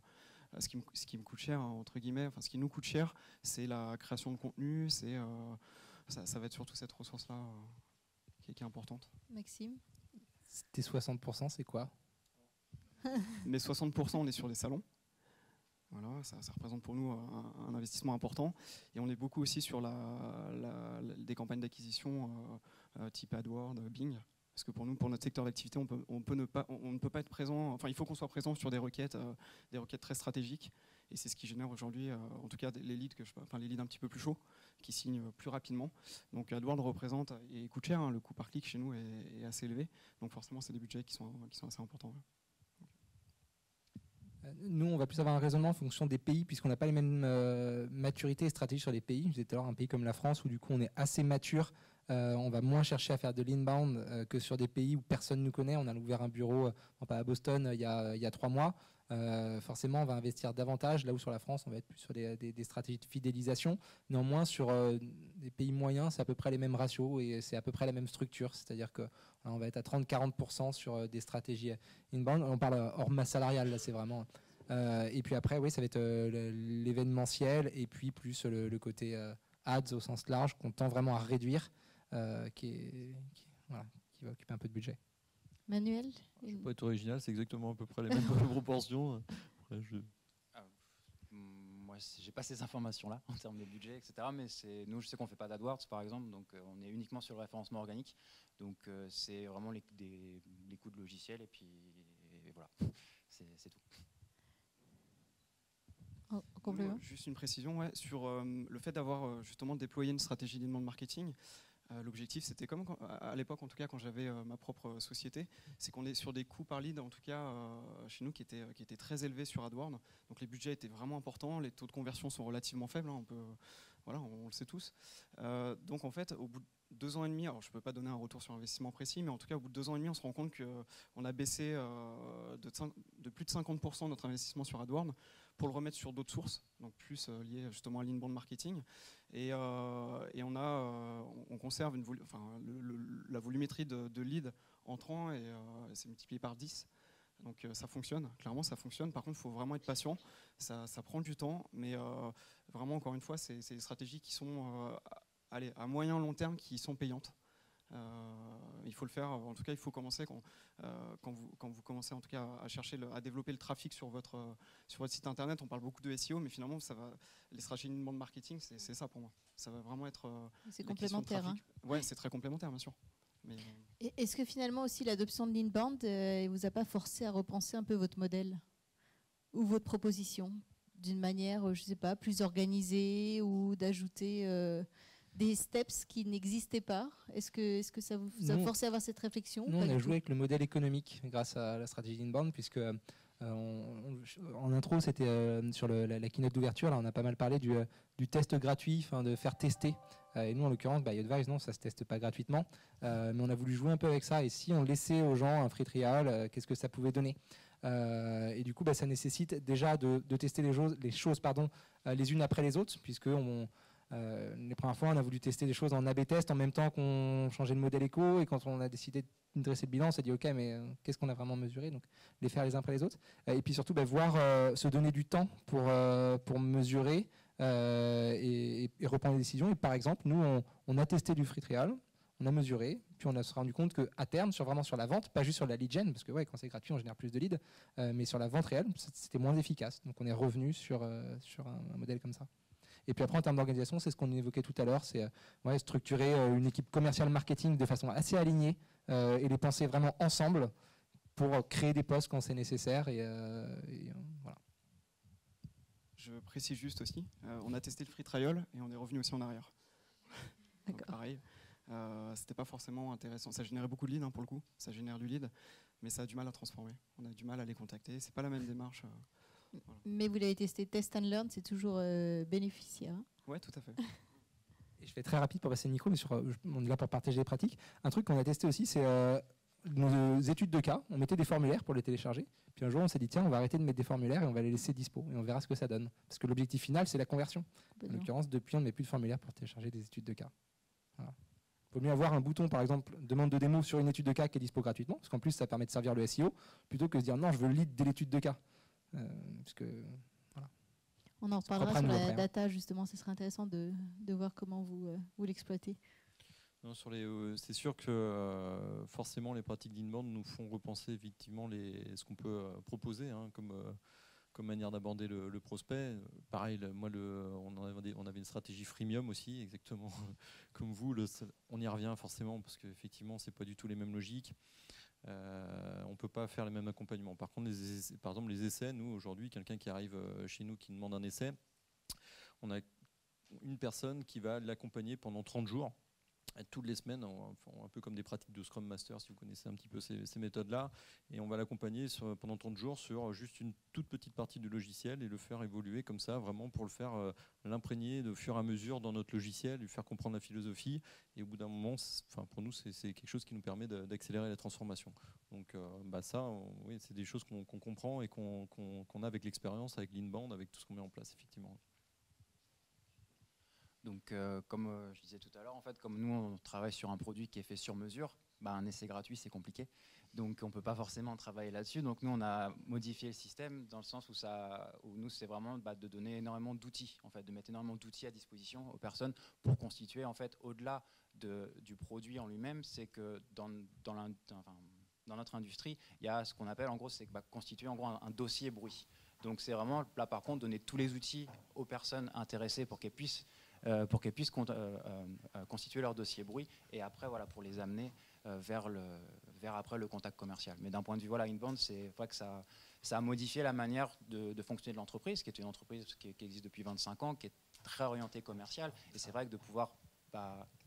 E: ce qui me coûte cher, entre guillemets. Enfin, ce qui nous coûte cher, c'est la création de contenu. Ça va être surtout cette ressource-là qui est importante.
A: Maxime ?
D: Tes 60%, c'est quoi ?
E: Mais 60%, on est sur des salons. Voilà, ça représente pour nous un investissement important. Et on est beaucoup aussi sur des campagnes d'acquisition type AdWords, Bing. Parce que pour nous, pour notre secteur d'activité, on ne peut pas être présent. Enfin, il faut qu'on soit présent sur des requêtes très stratégiques. Et c'est ce qui génère aujourd'hui, en tout cas, les leads les leads un petit peu plus chauds, qui signent plus rapidement. Donc AdWords représente et coûte cher. Hein, le coût par clic chez nous est assez élevé. Donc forcément, c'est des budgets qui sont assez importants.
D: Nous, on va plus avoir un raisonnement en fonction des pays, puisqu'on n'a pas les mêmes maturités et stratégies sur les pays. Je disais tout à l'heure, un pays comme la France, où du coup on est assez mature, on va moins chercher à faire de l'inbound que sur des pays où personne ne nous connaît. On a ouvert un bureau à Boston il y a 3 mois. Forcément, on va investir davantage, là où sur la France, on va être plus sur des stratégies de fidélisation. Néanmoins, sur des pays moyens, c'est à peu près les mêmes ratios et c'est à peu près la même structure. C'est-à-dire qu'on va être à 30-40% sur des stratégies inbound. On parle hors masse salariale, là, c'est vraiment... et puis après, oui, ça va être l'événementiel et puis plus le côté ads au sens large qu'on tend vraiment à réduire, qui va occuper un peu de budget.
A: Manuel?
C: Je ne vais pas être original, c'est exactement à peu près les mêmes proportions. Après,
B: moi, j'ai pas ces informations-là en termes de budget, etc. Mais nous, je sais qu'on fait pas d'AdWords, par exemple, donc on est uniquement sur le référencement organique. Donc c'est vraiment les coûts de logiciel et puis voilà, c'est tout.
A: Complément.
E: Juste une précision sur le fait d'avoir justement déployé une stratégie d'inbound marketing. L'objectif, c'était comme à l'époque, en tout cas, quand j'avais ma propre société, c'est qu'on est sur des coûts par lead, en tout cas chez nous, qui étaient très élevés sur AdWords. Donc les budgets étaient vraiment importants, les taux de conversion sont relativement faibles, hein, on le sait tous. Donc en fait, au bout de 2 ans et demi, alors je ne peux pas donner un retour sur investissement précis, mais en tout cas, au bout de 2 ans et demi, on se rend compte qu'on a baissé de plus de 50% notre investissement sur AdWords pour le remettre sur d'autres sources, donc plus liées justement à l'inbound marketing. Et on conserve la volumétrie de leads entrants et c'est multiplié par 10. Donc ça fonctionne, clairement ça fonctionne. Par contre, il faut vraiment être patient, ça prend du temps, mais vraiment, encore une fois, c'est des stratégies qui sont à moyen long terme qui sont payantes. Il faut le faire, en tout cas il faut commencer quand vous commencez en tout cas à chercher à développer le trafic sur votre site internet. On parle beaucoup de SEO, mais finalement les stratégies d'inbound marketing, c'est ça pour moi. Ça va vraiment être
A: c'est complémentaire. Hein.
E: Ouais, c'est très complémentaire bien sûr. Mais,
A: Est-ce que finalement aussi l'adoption de l'inbound ne vous a pas forcé à repenser un peu votre modèle ou votre proposition d'une manière, je sais pas, plus organisée ou d'ajouter des steps qui n'existaient pas? Est-ce que ça vous a forcé à avoir cette réflexion?
D: Nous, on a joué avec le modèle économique grâce à la stratégie d'inbound, puisque en intro, c'était sur la keynote d'ouverture, là, on a pas mal parlé du test gratuit, de faire tester. Et nous, en l'occurrence, iAdvise, non, ça ne se teste pas gratuitement. Mais on a voulu jouer un peu avec ça. Et si on laissait aux gens un free trial, qu'est-ce que ça pouvait donner? Et du coup, ça nécessite déjà de tester les choses les unes après les autres, puisque les premières fois, on a voulu tester des choses en A/B test en même temps qu'on changeait de modèle éco. Et quand on a décidé de dresser le bilan, on s'est dit OK, mais qu'est-ce qu'on a vraiment mesuré? Donc, les faire les uns après les autres. Et puis surtout, se donner du temps pour mesurer et reprendre les décisions. Et par exemple, nous, on a testé du free trial, on a mesuré, puis on a se rendu compte qu'à terme, vraiment sur la vente, pas juste sur la lead gen, parce que quand c'est gratuit, on génère plus de leads, mais sur la vente réelle, c'était moins efficace. Donc, on est revenu sur un modèle comme ça. Et puis après, en termes d'organisation, c'est ce qu'on évoquait tout à l'heure, c'est structurer une équipe commerciale marketing de façon assez alignée et les penser vraiment ensemble pour créer des postes quand c'est nécessaire. Et voilà.
E: Je précise juste aussi, on a testé le free trial et on est revenu aussi en arrière. Donc, pareil, c'était pas forcément intéressant. Ça générait beaucoup de leads pour le coup, ça génère du lead, mais ça a du mal à transformer. On a du mal à les contacter, c'est pas la même démarche.
A: Voilà. Mais vous l'avez testé, test and learn, c'est toujours bénéficiaire. Hein?
E: Oui, tout à fait.
D: Et je vais être très rapide pour passer le micro, mais on est là pour partager des pratiques. Un truc qu'on a testé aussi, c'est nos études de cas. On mettait des formulaires pour les télécharger. Puis un jour, on s'est dit, tiens, on va arrêter de mettre des formulaires et on va les laisser dispo. Et on verra ce que ça donne. Parce que l'objectif final, c'est la conversion. En l'occurrence, depuis, on ne met plus de formulaires pour télécharger des études de cas. Voilà. Il vaut mieux avoir un bouton, par exemple, demande de démo sur une étude de cas qui est dispo gratuitement, parce qu'en plus, ça permet de servir le SEO, plutôt que de se dire, non, je veux le lead dès l'étude de cas. Voilà.
A: On en reparlera sur la data, justement. Ce serait intéressant de voir comment vous l'exploitez.
C: C'est sûr que forcément les pratiques d'inbound nous font repenser effectivement ce qu'on peut proposer comme comme manière d'aborder le prospect. Pareil, on avait une stratégie freemium aussi, exactement comme vous. On y revient forcément parce qu'effectivement, c'est pas du tout les mêmes logiques. On ne peut pas faire les mêmes accompagnements. Par contre, par exemple, les essais, nous, aujourd'hui, quelqu'un qui arrive chez nous qui demande un essai, on a une personne qui va l'accompagner pendant 30 jours. Toutes les semaines, un peu comme des pratiques de Scrum Master, si vous connaissez un petit peu ces méthodes-là, et on va l'accompagner pendant 30 jours sur juste une toute petite partie du logiciel et le faire évoluer comme ça, vraiment pour le faire l'imprégner de fur et à mesure dans notre logiciel, lui faire comprendre la philosophie, et au bout d'un moment, pour nous, c'est quelque chose qui nous permet d'accélérer la transformation. Donc ça, oui, c'est des choses qu'on comprend et qu'on a avec l'expérience, avec l'Inbound, avec tout ce qu'on met en place, effectivement.
B: Donc, comme je disais tout à l'heure, en fait, comme nous, on travaille sur un produit qui est fait sur mesure, un essai gratuit, c'est compliqué. Donc, on ne peut pas forcément travailler là-dessus. Donc, nous, on a modifié le système dans le sens où nous, c'est vraiment de donner énormément d'outils, en fait, de mettre énormément d'outils à disposition aux personnes pour constituer, en fait, au-delà du produit en lui-même, c'est que dans notre industrie, il y a ce qu'on appelle, en gros, c'est constituer en gros un dossier bruit. Donc, c'est vraiment, là, par contre, donner tous les outils aux personnes intéressées pour qu'elles puissent constituer leur dossier bruit et après pour les amener vers après le contact commercial. Mais d'un point de vue Inbound, c'est vrai que ça a modifié la manière de fonctionner de l'entreprise, qui est une entreprise qui existe depuis 25 ans, qui est très orientée commerciale, et c'est vrai que de pouvoir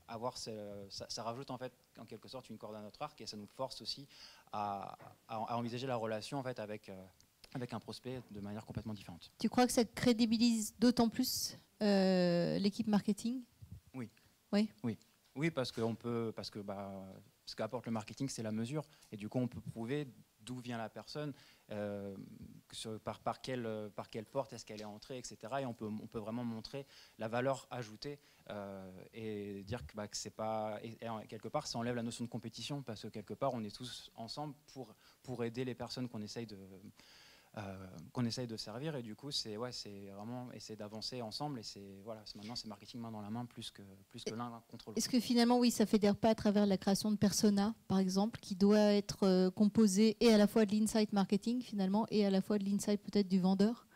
B: avoir ça rajoute en fait en quelque sorte une corde à notre arc et ça nous force aussi à envisager la relation en fait avec un prospect de manière complètement différente.
A: Tu crois que ça crédibilise d'autant plus l'équipe marketing?
B: Oui.
A: Oui.
B: Oui. Oui, parce que ce qu'apporte le marketing, c'est la mesure. Et du coup, on peut prouver d'où vient la personne, par quelle porte est-ce qu'elle est entrée, etc. Et on peut vraiment montrer la valeur ajoutée et dire que c'est pas... Et quelque part, ça enlève la notion de compétition, parce que quelque part, on est tous ensemble pour aider les personnes qu'on essaye de servir, et du coup c'est vraiment essayer d'avancer ensemble, et maintenant c'est marketing main dans la main plus que l'un contre l'autre.
A: Est-ce que finalement ça fédère pas à travers la création de persona par exemple, qui doit être composée et à la fois de l'insight marketing finalement et à la fois de l'insight peut-être du vendeur,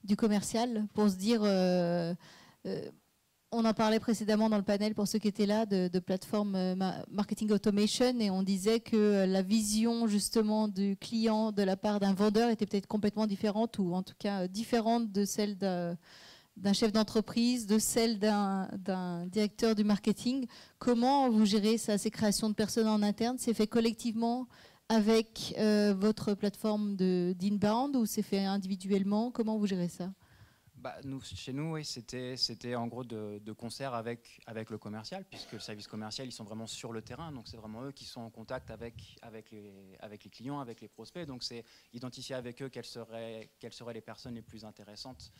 A: du commercial, pour se dire on en parlait précédemment dans le panel pour ceux qui étaient là de plateforme marketing automation, et on disait que la vision justement du client de la part d'un vendeur était peut-être complètement différente, ou en tout cas différente de celle d'un chef d'entreprise, de celle d'un directeur du marketing. Comment vous gérez ça, ces créations de personnes en interne? C'est fait collectivement avec votre plateforme d'Inbound ou c'est fait individuellement? Comment vous gérez ça?
B: Chez nous, oui, c'était en gros de concert avec le commercial, puisque le service commercial, ils sont vraiment sur le terrain, donc c'est vraiment eux qui sont en contact avec les clients, avec les prospects, donc c'est identifier avec eux quelles seraient les personnes les plus intéressantes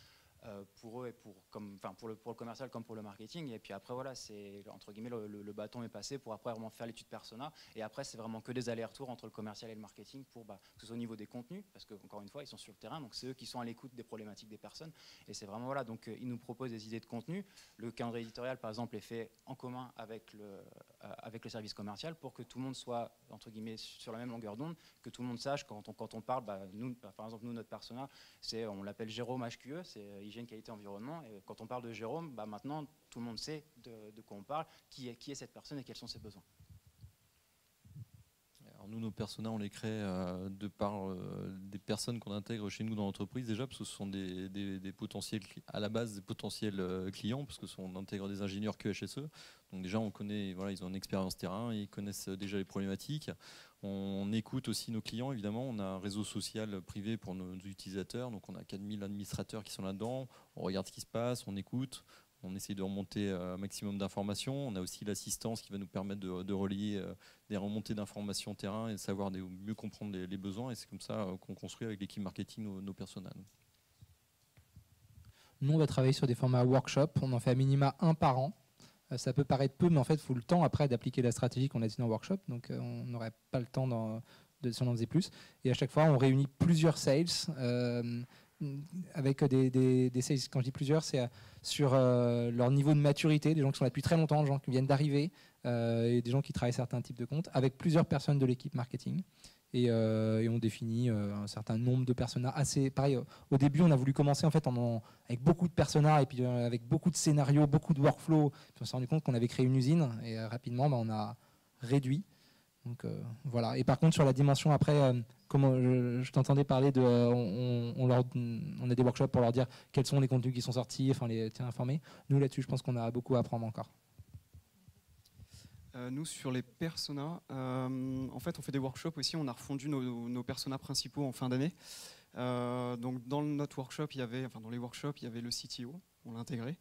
B: pour eux et pour le commercial comme pour le marketing. Et puis après c'est entre guillemets le bâton est passé pour après vraiment faire l'étude persona, et après c'est vraiment que des allers-retours entre le commercial et le marketing pour que ce soit au niveau des contenus, parce que encore une fois ils sont sur le terrain, donc c'est eux qui sont à l'écoute des problématiques des personnes, et c'est vraiment donc ils nous proposent des idées de contenu. Le calendrier éditorial par exemple est fait en commun avec le service commercial pour que tout le monde soit entre guillemets sur la même longueur d'onde, que tout le monde sache quand on parle, nous par exemple notre persona on l'appelle Jérôme HQE, c'est hygiène, qualité, environnement, et quand on parle de Jérôme, maintenant tout le monde sait de quoi on parle, qui est cette personne et quels sont ses besoins.
C: Alors nous, nos personas, on les crée de par des personnes qu'on intègre chez nous dans l'entreprise déjà, parce que ce sont des potentiels, à la base des potentiels clients, parce que on intègre des ingénieurs QHSE. Donc déjà, on connaît, ils ont une expérience terrain, ils connaissent déjà les problématiques. On écoute aussi nos clients, évidemment. On a un réseau social privé pour nos utilisateurs, donc on a 4000 administrateurs qui sont là-dedans. On regarde ce qui se passe, on écoute. On essaye de remonter un maximum d'informations. On a aussi l'assistance qui va nous permettre de relier des remontées d'informations terrain et de savoir mieux comprendre les besoins. Et c'est comme ça qu'on construit avec l'équipe marketing nos personas.
D: Nous, on va travailler sur des formats workshop. On en fait à minima un par an. Ça peut paraître peu, mais en fait, il faut le temps après d'appliquer la stratégie qu'on a dit en workshop. Donc, on n'aurait pas le temps si on en faisait plus. Et à chaque fois, on réunit plusieurs sales avec des sales. Quand je dis plusieurs, c'est sur leur niveau de maturité, des gens qui sont là depuis très longtemps, des gens qui viennent d'arriver, et des gens qui travaillent certains types de comptes, avec plusieurs personnes de l'équipe marketing. Et on définit un certain nombre de personas. Assez pareil. Au début, on a voulu commencer en fait avec beaucoup de personas et puis avec beaucoup de scénarios, beaucoup de workflows. Puis on s'est rendu compte qu'on avait créé une usine et rapidement, on a réduit. Donc voilà. Et par contre, sur la dimension après, comme je t'entendais parler de, on a des workshops pour leur dire quels sont les contenus qui sont sortis, enfin les tiens informer. Nous là-dessus, je pense qu'on a beaucoup à apprendre encore.
E: Nous, sur les personas, en fait, on fait des workshops aussi. On a refondu nos personas principaux en fin d'année. Donc, dans notre workshop, dans les workshops, il y avait le CTO. On l'a intégré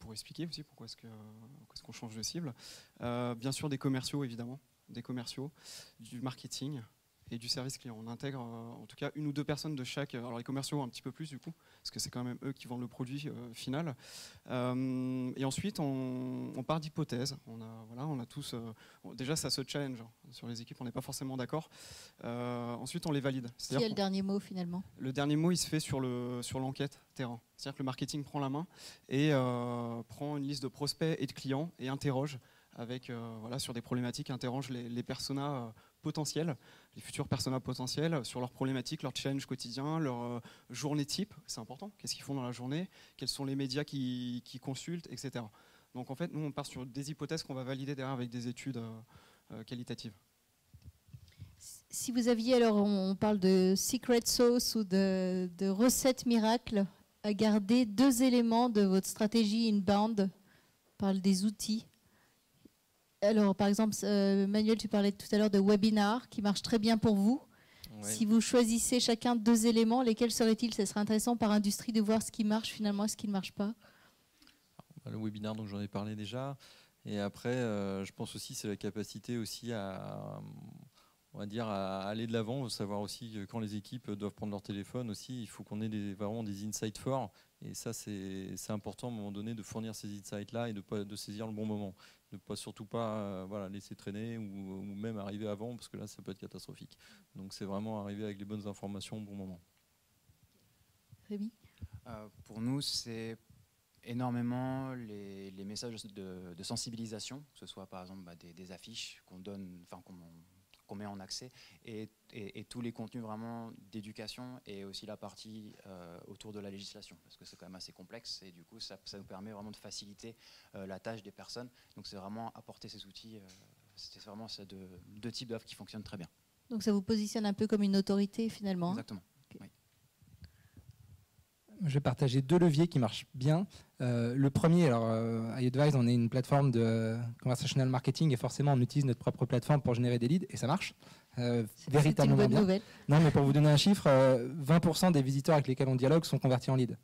E: pour expliquer aussi pourquoi est-ce qu'on change de cible. Bien sûr, des commerciaux, évidemment, des commerciaux, du marketing et du service client. On intègre en tout cas une ou deux personnes de chaque. Alors les commerciaux un petit peu plus du coup, parce que c'est quand même eux qui vendent le produit final. Et ensuite on part d'hypothèses. On a tous. Déjà ça se challenge sur les équipes. On n'est pas forcément d'accord. Ensuite on les valide.
A: Qui est le dernier mot finalement? Le
E: dernier mot il se fait sur l'enquête terrain. C'est-à-dire que le marketing prend la main et prend une liste de prospects et de clients et interroge avec sur des problématiques, interroge les personas potentiels, les futurs personas potentiels sur leurs problématiques, leurs challenges quotidiens, leur journée type, c'est important, qu'est-ce qu'ils font dans la journée, quels sont les médias qu'ils consultent, etc. Donc en fait, nous on part sur des hypothèses qu'on va valider derrière avec des études qualitatives.
A: Si vous aviez, alors on parle de secret sauce ou de recettes miracles, à garder 2 éléments de votre stratégie inbound, on parle des outils. Alors, par exemple, Manuel, tu parlais tout à l'heure de webinars qui marchent très bien pour vous. Ouais. Si vous choisissez chacun 2 éléments, lesquels seraient-ils? Ce serait intéressant par industrie de voir ce qui marche finalement et ce qui ne marche pas.
C: Le webinar, donc j'en ai parlé déjà. Et après, je pense aussi c'est la capacité aussi à aller de l'avant, savoir aussi quand les équipes doivent prendre leur téléphone aussi, il faut qu'on ait vraiment des insights forts. Et ça, c'est important à un moment donné de fournir ces insights-là et de saisir le bon moment. De pas surtout pas laisser traîner ou même arriver avant, parce que là, ça peut être catastrophique. Donc c'est vraiment arriver avec les bonnes informations au bon moment.
A: Rémi ?
B: Pour nous, c'est énormément les messages de sensibilisation, que ce soit par exemple des affiches qu'on donne, qu'on met en accès, et tous les contenus vraiment d'éducation et aussi la partie autour de la législation, parce que c'est quand même assez complexe et du coup ça nous permet vraiment de faciliter la tâche des personnes. Donc c'est vraiment apporter ces outils, c'est vraiment ces deux types d'offres qui fonctionnent très bien.
A: Donc ça vous positionne un peu comme une autorité finalement.
B: Exactement. Okay. Oui.
D: Je vais partager 2 leviers qui marchent bien. Le premier, alors iAdvise, on est une plateforme de conversational marketing et forcément on utilise notre propre plateforme pour générer des leads et ça marche véritablement bien. Nouvelle. Non, mais pour vous donner un chiffre, 20% des visiteurs avec lesquels on dialogue sont convertis en leads.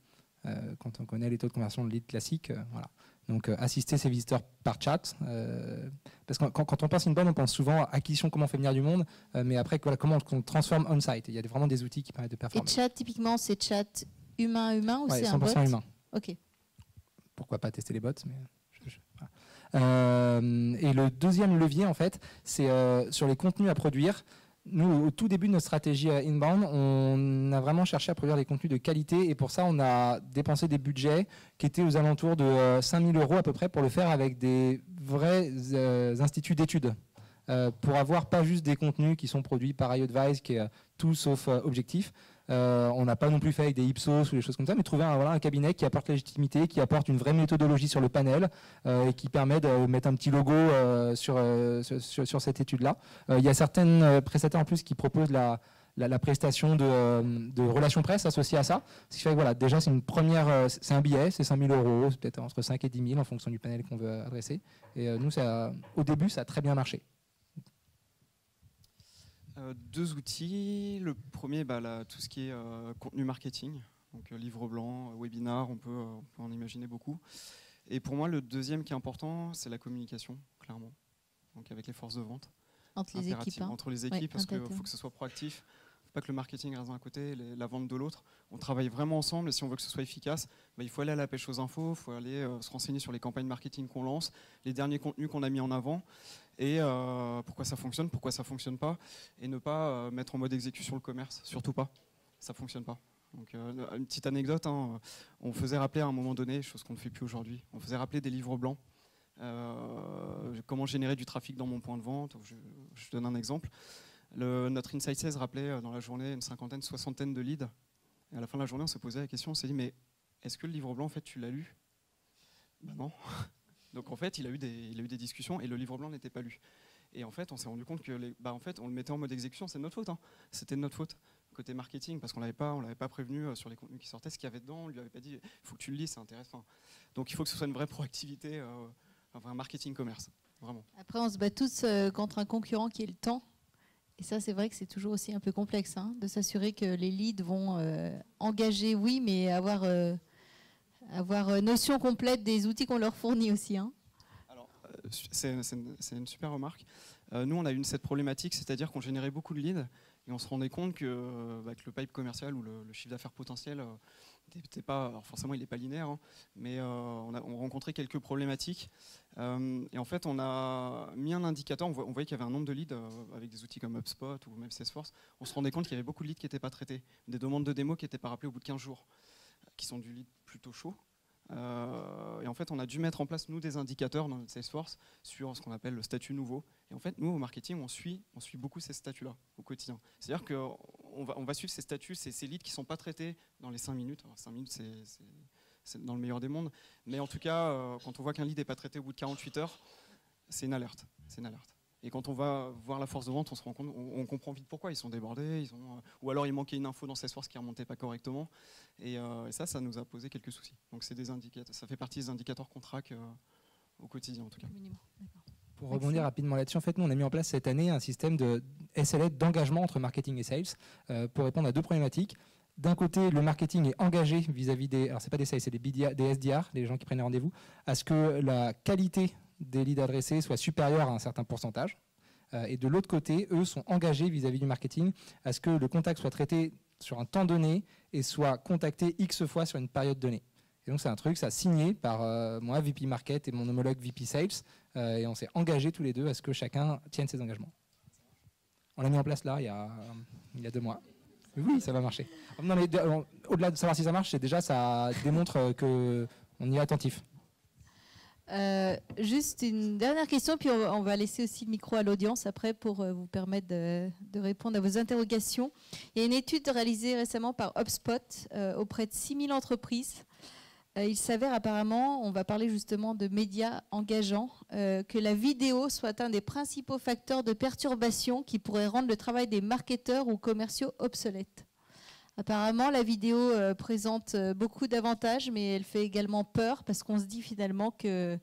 D: Quand on connaît les taux de conversion de leads classiques, voilà. Donc assister ces visiteurs par chat, parce que quand on pense inbound, on pense souvent à acquisition, comment on fait venir du monde, mais après comment on transforme on-site. Il y a vraiment des outils qui permettent de performer.
A: Et chat, typiquement, c'est chat humain ou c'est un bot?
D: 100% humain.
A: Ok.
D: Pourquoi pas tester les bots, mais et le deuxième levier, en fait, c'est sur les contenus à produire. Nous, au tout début de notre stratégie inbound, on a vraiment cherché à produire des contenus de qualité et pour ça, on a dépensé des budgets qui étaient aux alentours de 5 000 € à peu près pour le faire avec des vrais instituts d'études. Pour avoir pas juste des contenus qui sont produits par iAdvise, qui est tout sauf objectif. On n'a pas non plus fait avec des Ipsos ou des choses comme ça, mais trouver un cabinet qui apporte légitimité, qui apporte une vraie méthodologie sur le panel et qui permet de mettre un petit logo sur cette étude-là. Il y a certaines prestataires en plus qui proposent la prestation de relations presse associée à ça. Ce qui fait que voilà, déjà c'est une première, c'est un billet, c'est 5 000 €, c'est peut-être entre 5 et 10 000 en fonction du panel qu'on veut adresser. Et nous, au début, ça a très bien marché.
E: 2 outils. Le premier, tout ce qui est contenu marketing, donc livre blanc, webinar, on peut en imaginer beaucoup. Et pour moi, le deuxième qui est important, c'est la communication, clairement. Donc avec les forces de vente.
A: Entre les équipes.
E: Entre les équipes, parce qu'il faut que ce soit proactif. Il ne faut pas que le marketing reste d'un côté et la vente de l'autre. On travaille vraiment ensemble et si on veut que ce soit efficace, il faut aller à la pêche aux infos, il faut aller se renseigner sur les campagnes marketing qu'on lance, les derniers contenus qu'on a mis en avant. Et pourquoi ça fonctionne pas, et ne pas mettre en mode exécution le commerce, surtout pas, ça fonctionne pas. Donc une petite anecdote, on faisait rappeler à un moment donné, chose qu'on ne fait plus aujourd'hui, on faisait rappeler des livres blancs, comment générer du trafic dans mon point de vente. Je donne un exemple. Notre Insight Sales rappelait dans la journée une cinquantaine, soixantaine de leads. Et à la fin de la journée, on s'est posé la question, on s'est dit, mais est-ce que le livre blanc, en fait, tu l'as lu? Ben non. Donc en fait, il a eu des discussions et le livre blanc n'était pas lu. Et en fait, on s'est rendu compte que en fait, on le mettait en mode exécution, c'est de notre faute. Hein. C'était de notre faute côté marketing parce qu'on l'avait pas prévenu sur les contenus qui sortaient, ce qu'il y avait dedans. On lui avait pas dit, il faut que tu le lises, c'est intéressant. Donc il faut que ce soit une vraie proactivité, un vrai marketing commerce, vraiment.
A: Après, on se bat tous contre un concurrent qui est le temps. Et ça, c'est vrai que c'est toujours aussi un peu complexe, hein, de s'assurer que les leads vont engager, oui, mais avoir notion complète des outils qu'on leur fournit aussi. Hein.
E: Alors, c'est une super remarque. Nous, on a eu cette problématique, c'est-à-dire qu'on générait beaucoup de leads et on se rendait compte que le pipe commercial ou le chiffre d'affaires potentiel n'était pas, alors forcément, il n'est pas linéaire, hein, mais on rencontrait quelques problématiques. Et en fait, on a mis un indicateur, on voyait qu'il y avait un nombre de leads avec des outils comme HubSpot ou même Salesforce. On se rendait compte qu'il y avait beaucoup de leads qui n'étaient pas traités, des demandes de démo qui n'étaient pas rappelées au bout de 15 jours, qui sont du lead plutôt chaud. Et en fait, on a dû mettre en place, nous, des indicateurs dans notre Salesforce sur ce qu'on appelle le statut nouveau. Et en fait, nous, au marketing, on suit beaucoup ces statuts-là au quotidien. C'est-à-dire qu'on va suivre ces statuts, ces leads qui ne sont pas traités dans les 5 minutes. Alors, 5 minutes, c'est dans le meilleur des mondes. Mais en tout cas, quand on voit qu'un lead n'est pas traité au bout de 48 heures, c'est une alerte. C'est une alerte. Et quand on va voir la force de vente, on se rend compte, on comprend vite pourquoi ils sont débordés, ou alors il manquait une info dans Salesforce qui ne remontait pas correctement. Et ça nous a posé quelques soucis. Donc c'est des indicateurs, ça fait partie des indicateurs qu'on traque au quotidien en tout cas.
D: Pour rebondir rapidement là-dessus, en fait, nous on a mis en place cette année un système de SLA d'engagement entre marketing et sales pour répondre à deux problématiques. D'un côté, le marketing est engagé vis-à-vis des, alors c'est pas des sales, c'est des SDR, les gens qui prennent les rendez-vous, à ce que la qualité des leads adressés soit supérieur à un certain pourcentage. Et de l'autre côté, eux sont engagés vis-à-vis du marketing à ce que le contact soit traité sur un temps donné et soit contacté X fois sur une période donnée. Et donc c'est un truc, ça signé par moi, VP Market, et mon homologue VP Sales, et on s'est engagés tous les deux à ce que chacun tienne ses engagements. On l'a mis en place là, il y a 2 mois. Oui, ça va marcher. Non, mais au-delà de savoir si ça marche, c'est déjà, ça démontre qu'on y est attentif.
A: Juste une dernière question, puis on va laisser aussi le micro à l'audience après pour vous permettre de répondre à vos interrogations. Il y a une étude réalisée récemment par HubSpot auprès de 6000 entreprises. Il s'avère apparemment, on va parler justement de médias engageants, que la vidéo soit un des principaux facteurs de perturbation qui pourrait rendre le travail des marketeurs ou commerciaux obsolète. Apparemment, la vidéo présente beaucoup d'avantages, mais elle fait également peur parce qu'on se dit finalement que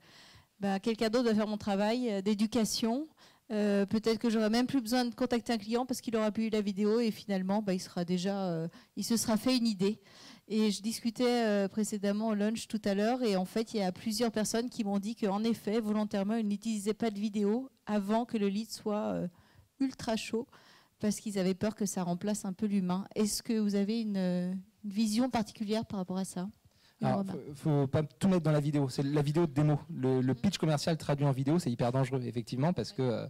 A: quelqu'un d'autre va faire mon travail d'éducation. Peut-être que j'aurai même plus besoin de contacter un client parce qu'il aura vu la vidéo et finalement, il se sera fait une idée. Et je discutais précédemment au lunch tout à l'heure et en fait, il y a plusieurs personnes qui m'ont dit qu'en effet, volontairement, ils n'utilisaient pas de vidéo avant que le lead soit ultra chaud, parce qu'ils avaient peur que ça remplace un peu l'humain. Est-ce que vous avez une vision particulière par rapport à ça?
D: Il ne faut pas tout mettre dans la vidéo. C'est la vidéo de démo. Le pitch commercial traduit en vidéo, c'est hyper dangereux, effectivement, parce que...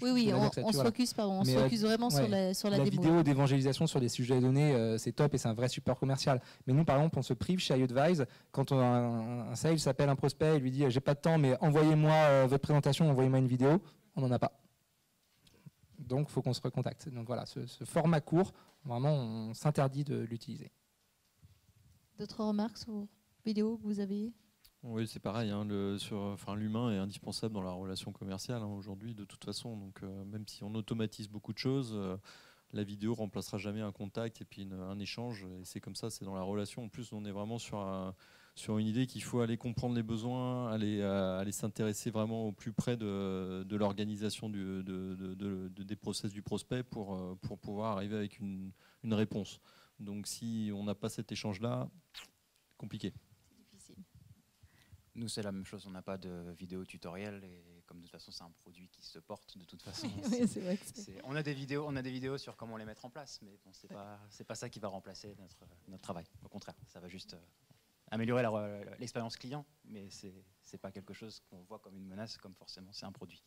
A: Oui, on se focus vraiment sur la démo.
D: La vidéo d'évangélisation sur des sujets donnés, c'est top et c'est un vrai support commercial. Mais nous, par exemple, on se prive chez iAdvise, quand un sales s'appelle un prospect et lui dit « j'ai pas de temps, mais envoyez-moi votre présentation, envoyez-moi une vidéo », on n'en a pas. Donc, il faut qu'on se recontacte. Donc voilà, ce format court, vraiment, on s'interdit de l'utiliser.
A: D'autres remarques sur vidéo que vous avez?
C: Oui, c'est pareil. Hein, l'humain est indispensable dans la relation commerciale aujourd'hui, de toute façon. Donc, même si on automatise beaucoup de choses, la vidéo remplacera jamais un contact et puis un échange. Et c'est comme ça, c'est dans la relation. En plus, on est vraiment sur une idée qu'il faut aller comprendre les besoins, aller s'intéresser vraiment au plus près de l'organisation des process du prospect pour pouvoir arriver avec une réponse. Donc si on n'a pas cet échange-là, compliqué.
A: C'est difficile.
B: Nous, c'est la même chose, on n'a pas de vidéo tutoriel et comme de toute façon c'est un produit qui se porte de toute façon.
A: Oui, c'est vrai que
B: on a des vidéos sur comment les mettre en place, mais bon, c'est pas ça qui va remplacer notre travail. Au contraire, ça va juste améliorer l'expérience client, mais c'est pas quelque chose qu'on voit comme une menace, comme forcément c'est un produit.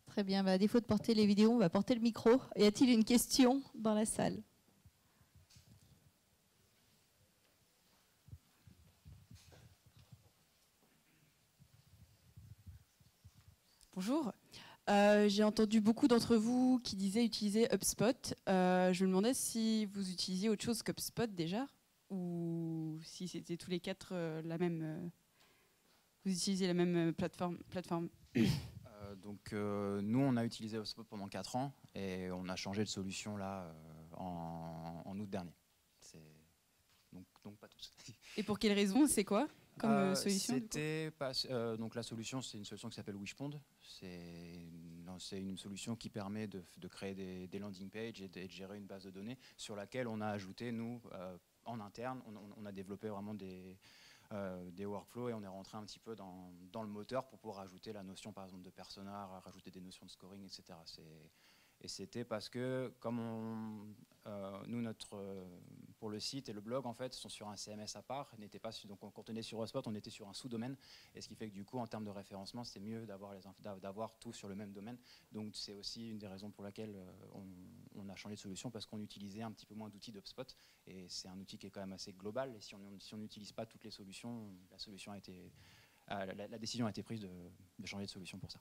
A: Très bien, à défaut de porter les vidéos, on va porter le micro. Y a-t-il une question dans la salle?
F: Bonjour. J'ai entendu beaucoup d'entre vous qui disaient utiliser HubSpot. Je me demandais si vous utilisiez autre chose qu'HubSpot déjà, ou si c'était tous les quatre la même. Vous utilisez la même plateforme.
B: Donc nous, on a utilisé HubSpot pendant 4 ans et on a changé de solution là en août dernier. Donc pas tous.
F: Et pour quelle raison? C'est quoi comme solution?
B: Donc la solution, c'est une solution qui s'appelle Wishpond. C'est une solution qui permet de créer des landing pages et de gérer une base de données sur laquelle on a ajouté, nous, en interne, on a développé vraiment des workflows et on est rentré un petit peu dans le moteur pour pouvoir rajouter la notion, par exemple, de persona, rajouter des notions de scoring, etc. Et c'était parce que, comme nous, pour le site et le blog, en fait, sont sur un CMS à part, donc quand on est sur HubSpot, on était sur un sous-domaine, et ce qui fait que du coup, en termes de référencement, c'est mieux d'avoir tout sur le même domaine. Donc c'est aussi une des raisons pour laquelle on a changé de solution, parce qu'on utilisait un petit peu moins d'outils d'HubSpot, et c'est un outil qui est quand même assez global, et si on n'utilise pas toutes les solutions, la décision a été prise de changer de solution pour ça.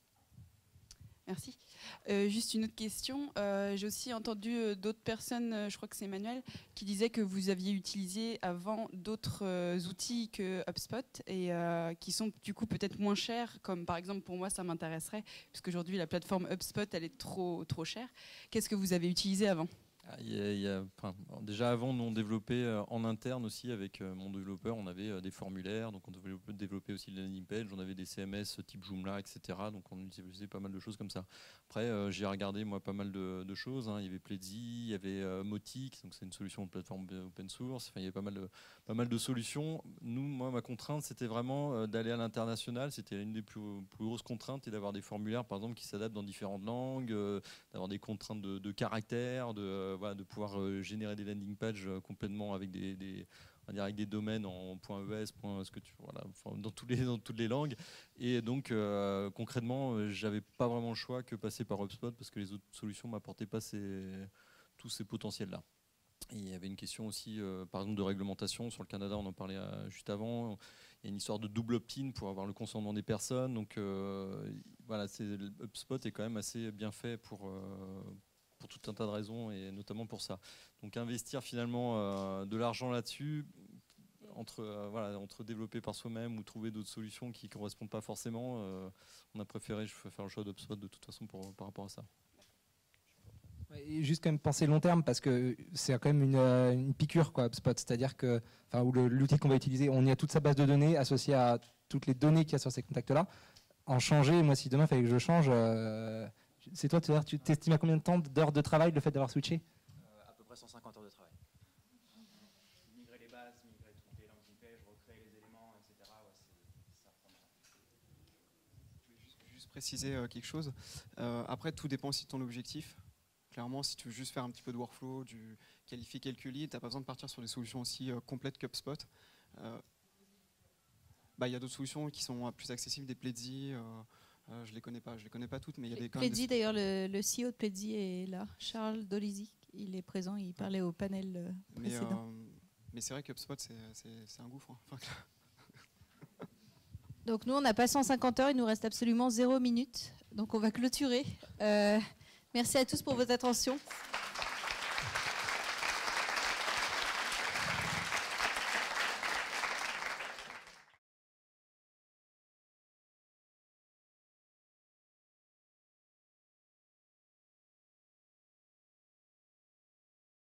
F: Merci. Juste une autre question. J'ai aussi entendu d'autres personnes, je crois que c'est Emmanuel, qui disaient que vous aviez utilisé avant d'autres outils que HubSpot et qui sont du coup peut-être moins chers, comme par exemple pour moi ça m'intéresserait, puisqu'aujourd'hui la plateforme HubSpot elle est trop trop chère. Qu'est-ce que vous avez utilisé avant ?
C: Déjà avant, nous on développait en interne aussi avec mon développeur, on avait des formulaires, donc on développait aussi les landing pages, on avait des CMS type Joomla, etc. Donc on utilisait pas mal de choses comme ça. Après, j'ai regardé moi pas mal de choses. Il y avait Pledzi, il y avait Mautic, donc c'est une solution de plateforme open source. Enfin, il y avait pas mal de solutions. Moi, ma contrainte, c'était vraiment d'aller à l'international. C'était une des plus grosses contraintes, et d'avoir des formulaires, par exemple, qui s'adaptent dans différentes langues, d'avoir des contraintes de caractères, de pouvoir générer des landing pages complètement avec avec des domaines en .es, dans toutes les langues. Et donc concrètement, j'avais pas vraiment le choix que passer par HubSpot, parce que les autres solutions m'apportaient pas tous ces potentiels-là. Et il y avait une question aussi, par exemple, de réglementation. Sur le Canada, on en parlait juste avant. Il y a une histoire de double opt-in pour avoir le consentement des personnes. Donc HubSpot est quand même assez bien fait pour tout un tas de raisons, et notamment pour ça. Donc investir finalement de l'argent là-dessus, entre développer par soi-même ou trouver d'autres solutions qui ne correspondent pas forcément, on a préféré faire le choix d'HubSpot de toute façon par rapport à ça.
D: Et juste quand même penser long terme, parce que c'est quand même une piqûre, quoi, HubSpot. C'est-à-dire que l'outil qu'on va utiliser, on y a toute sa base de données associée à toutes les données qu'il y a sur ces contacts-là. En changer, moi si demain il fallait que je change, c'est toi, tu t'estimes à combien de temps d'heures de travail le fait d'avoir switché ?
B: À peu près 150 heures de travail. Migrer les bases, migrer toutes les landing pages, recréer les éléments, etc. Ça prend du temps.
E: Je vais juste préciser quelque chose. Après, tout dépend aussi de ton objectif. Clairement, si tu veux juste faire un petit peu de workflow, du qualifier quelques leads, tu n'as pas besoin de partir sur des solutions aussi complètes qu'HubSpot. Il y a d'autres solutions qui sont plus accessibles, des Pledzi. Je les connais pas toutes, mais il y a des.
A: Pledzi, d'ailleurs, le CEO de Pledzi est là, Charles Dolisi. Il est présent, il parlait au panel précédent.
E: Mais c'est vrai que HubSpot, c'est un gouffre.
A: Donc nous, on n'a pas 150 heures, il nous reste absolument 0 minute. Donc on va clôturer. Merci à tous pour votre attention.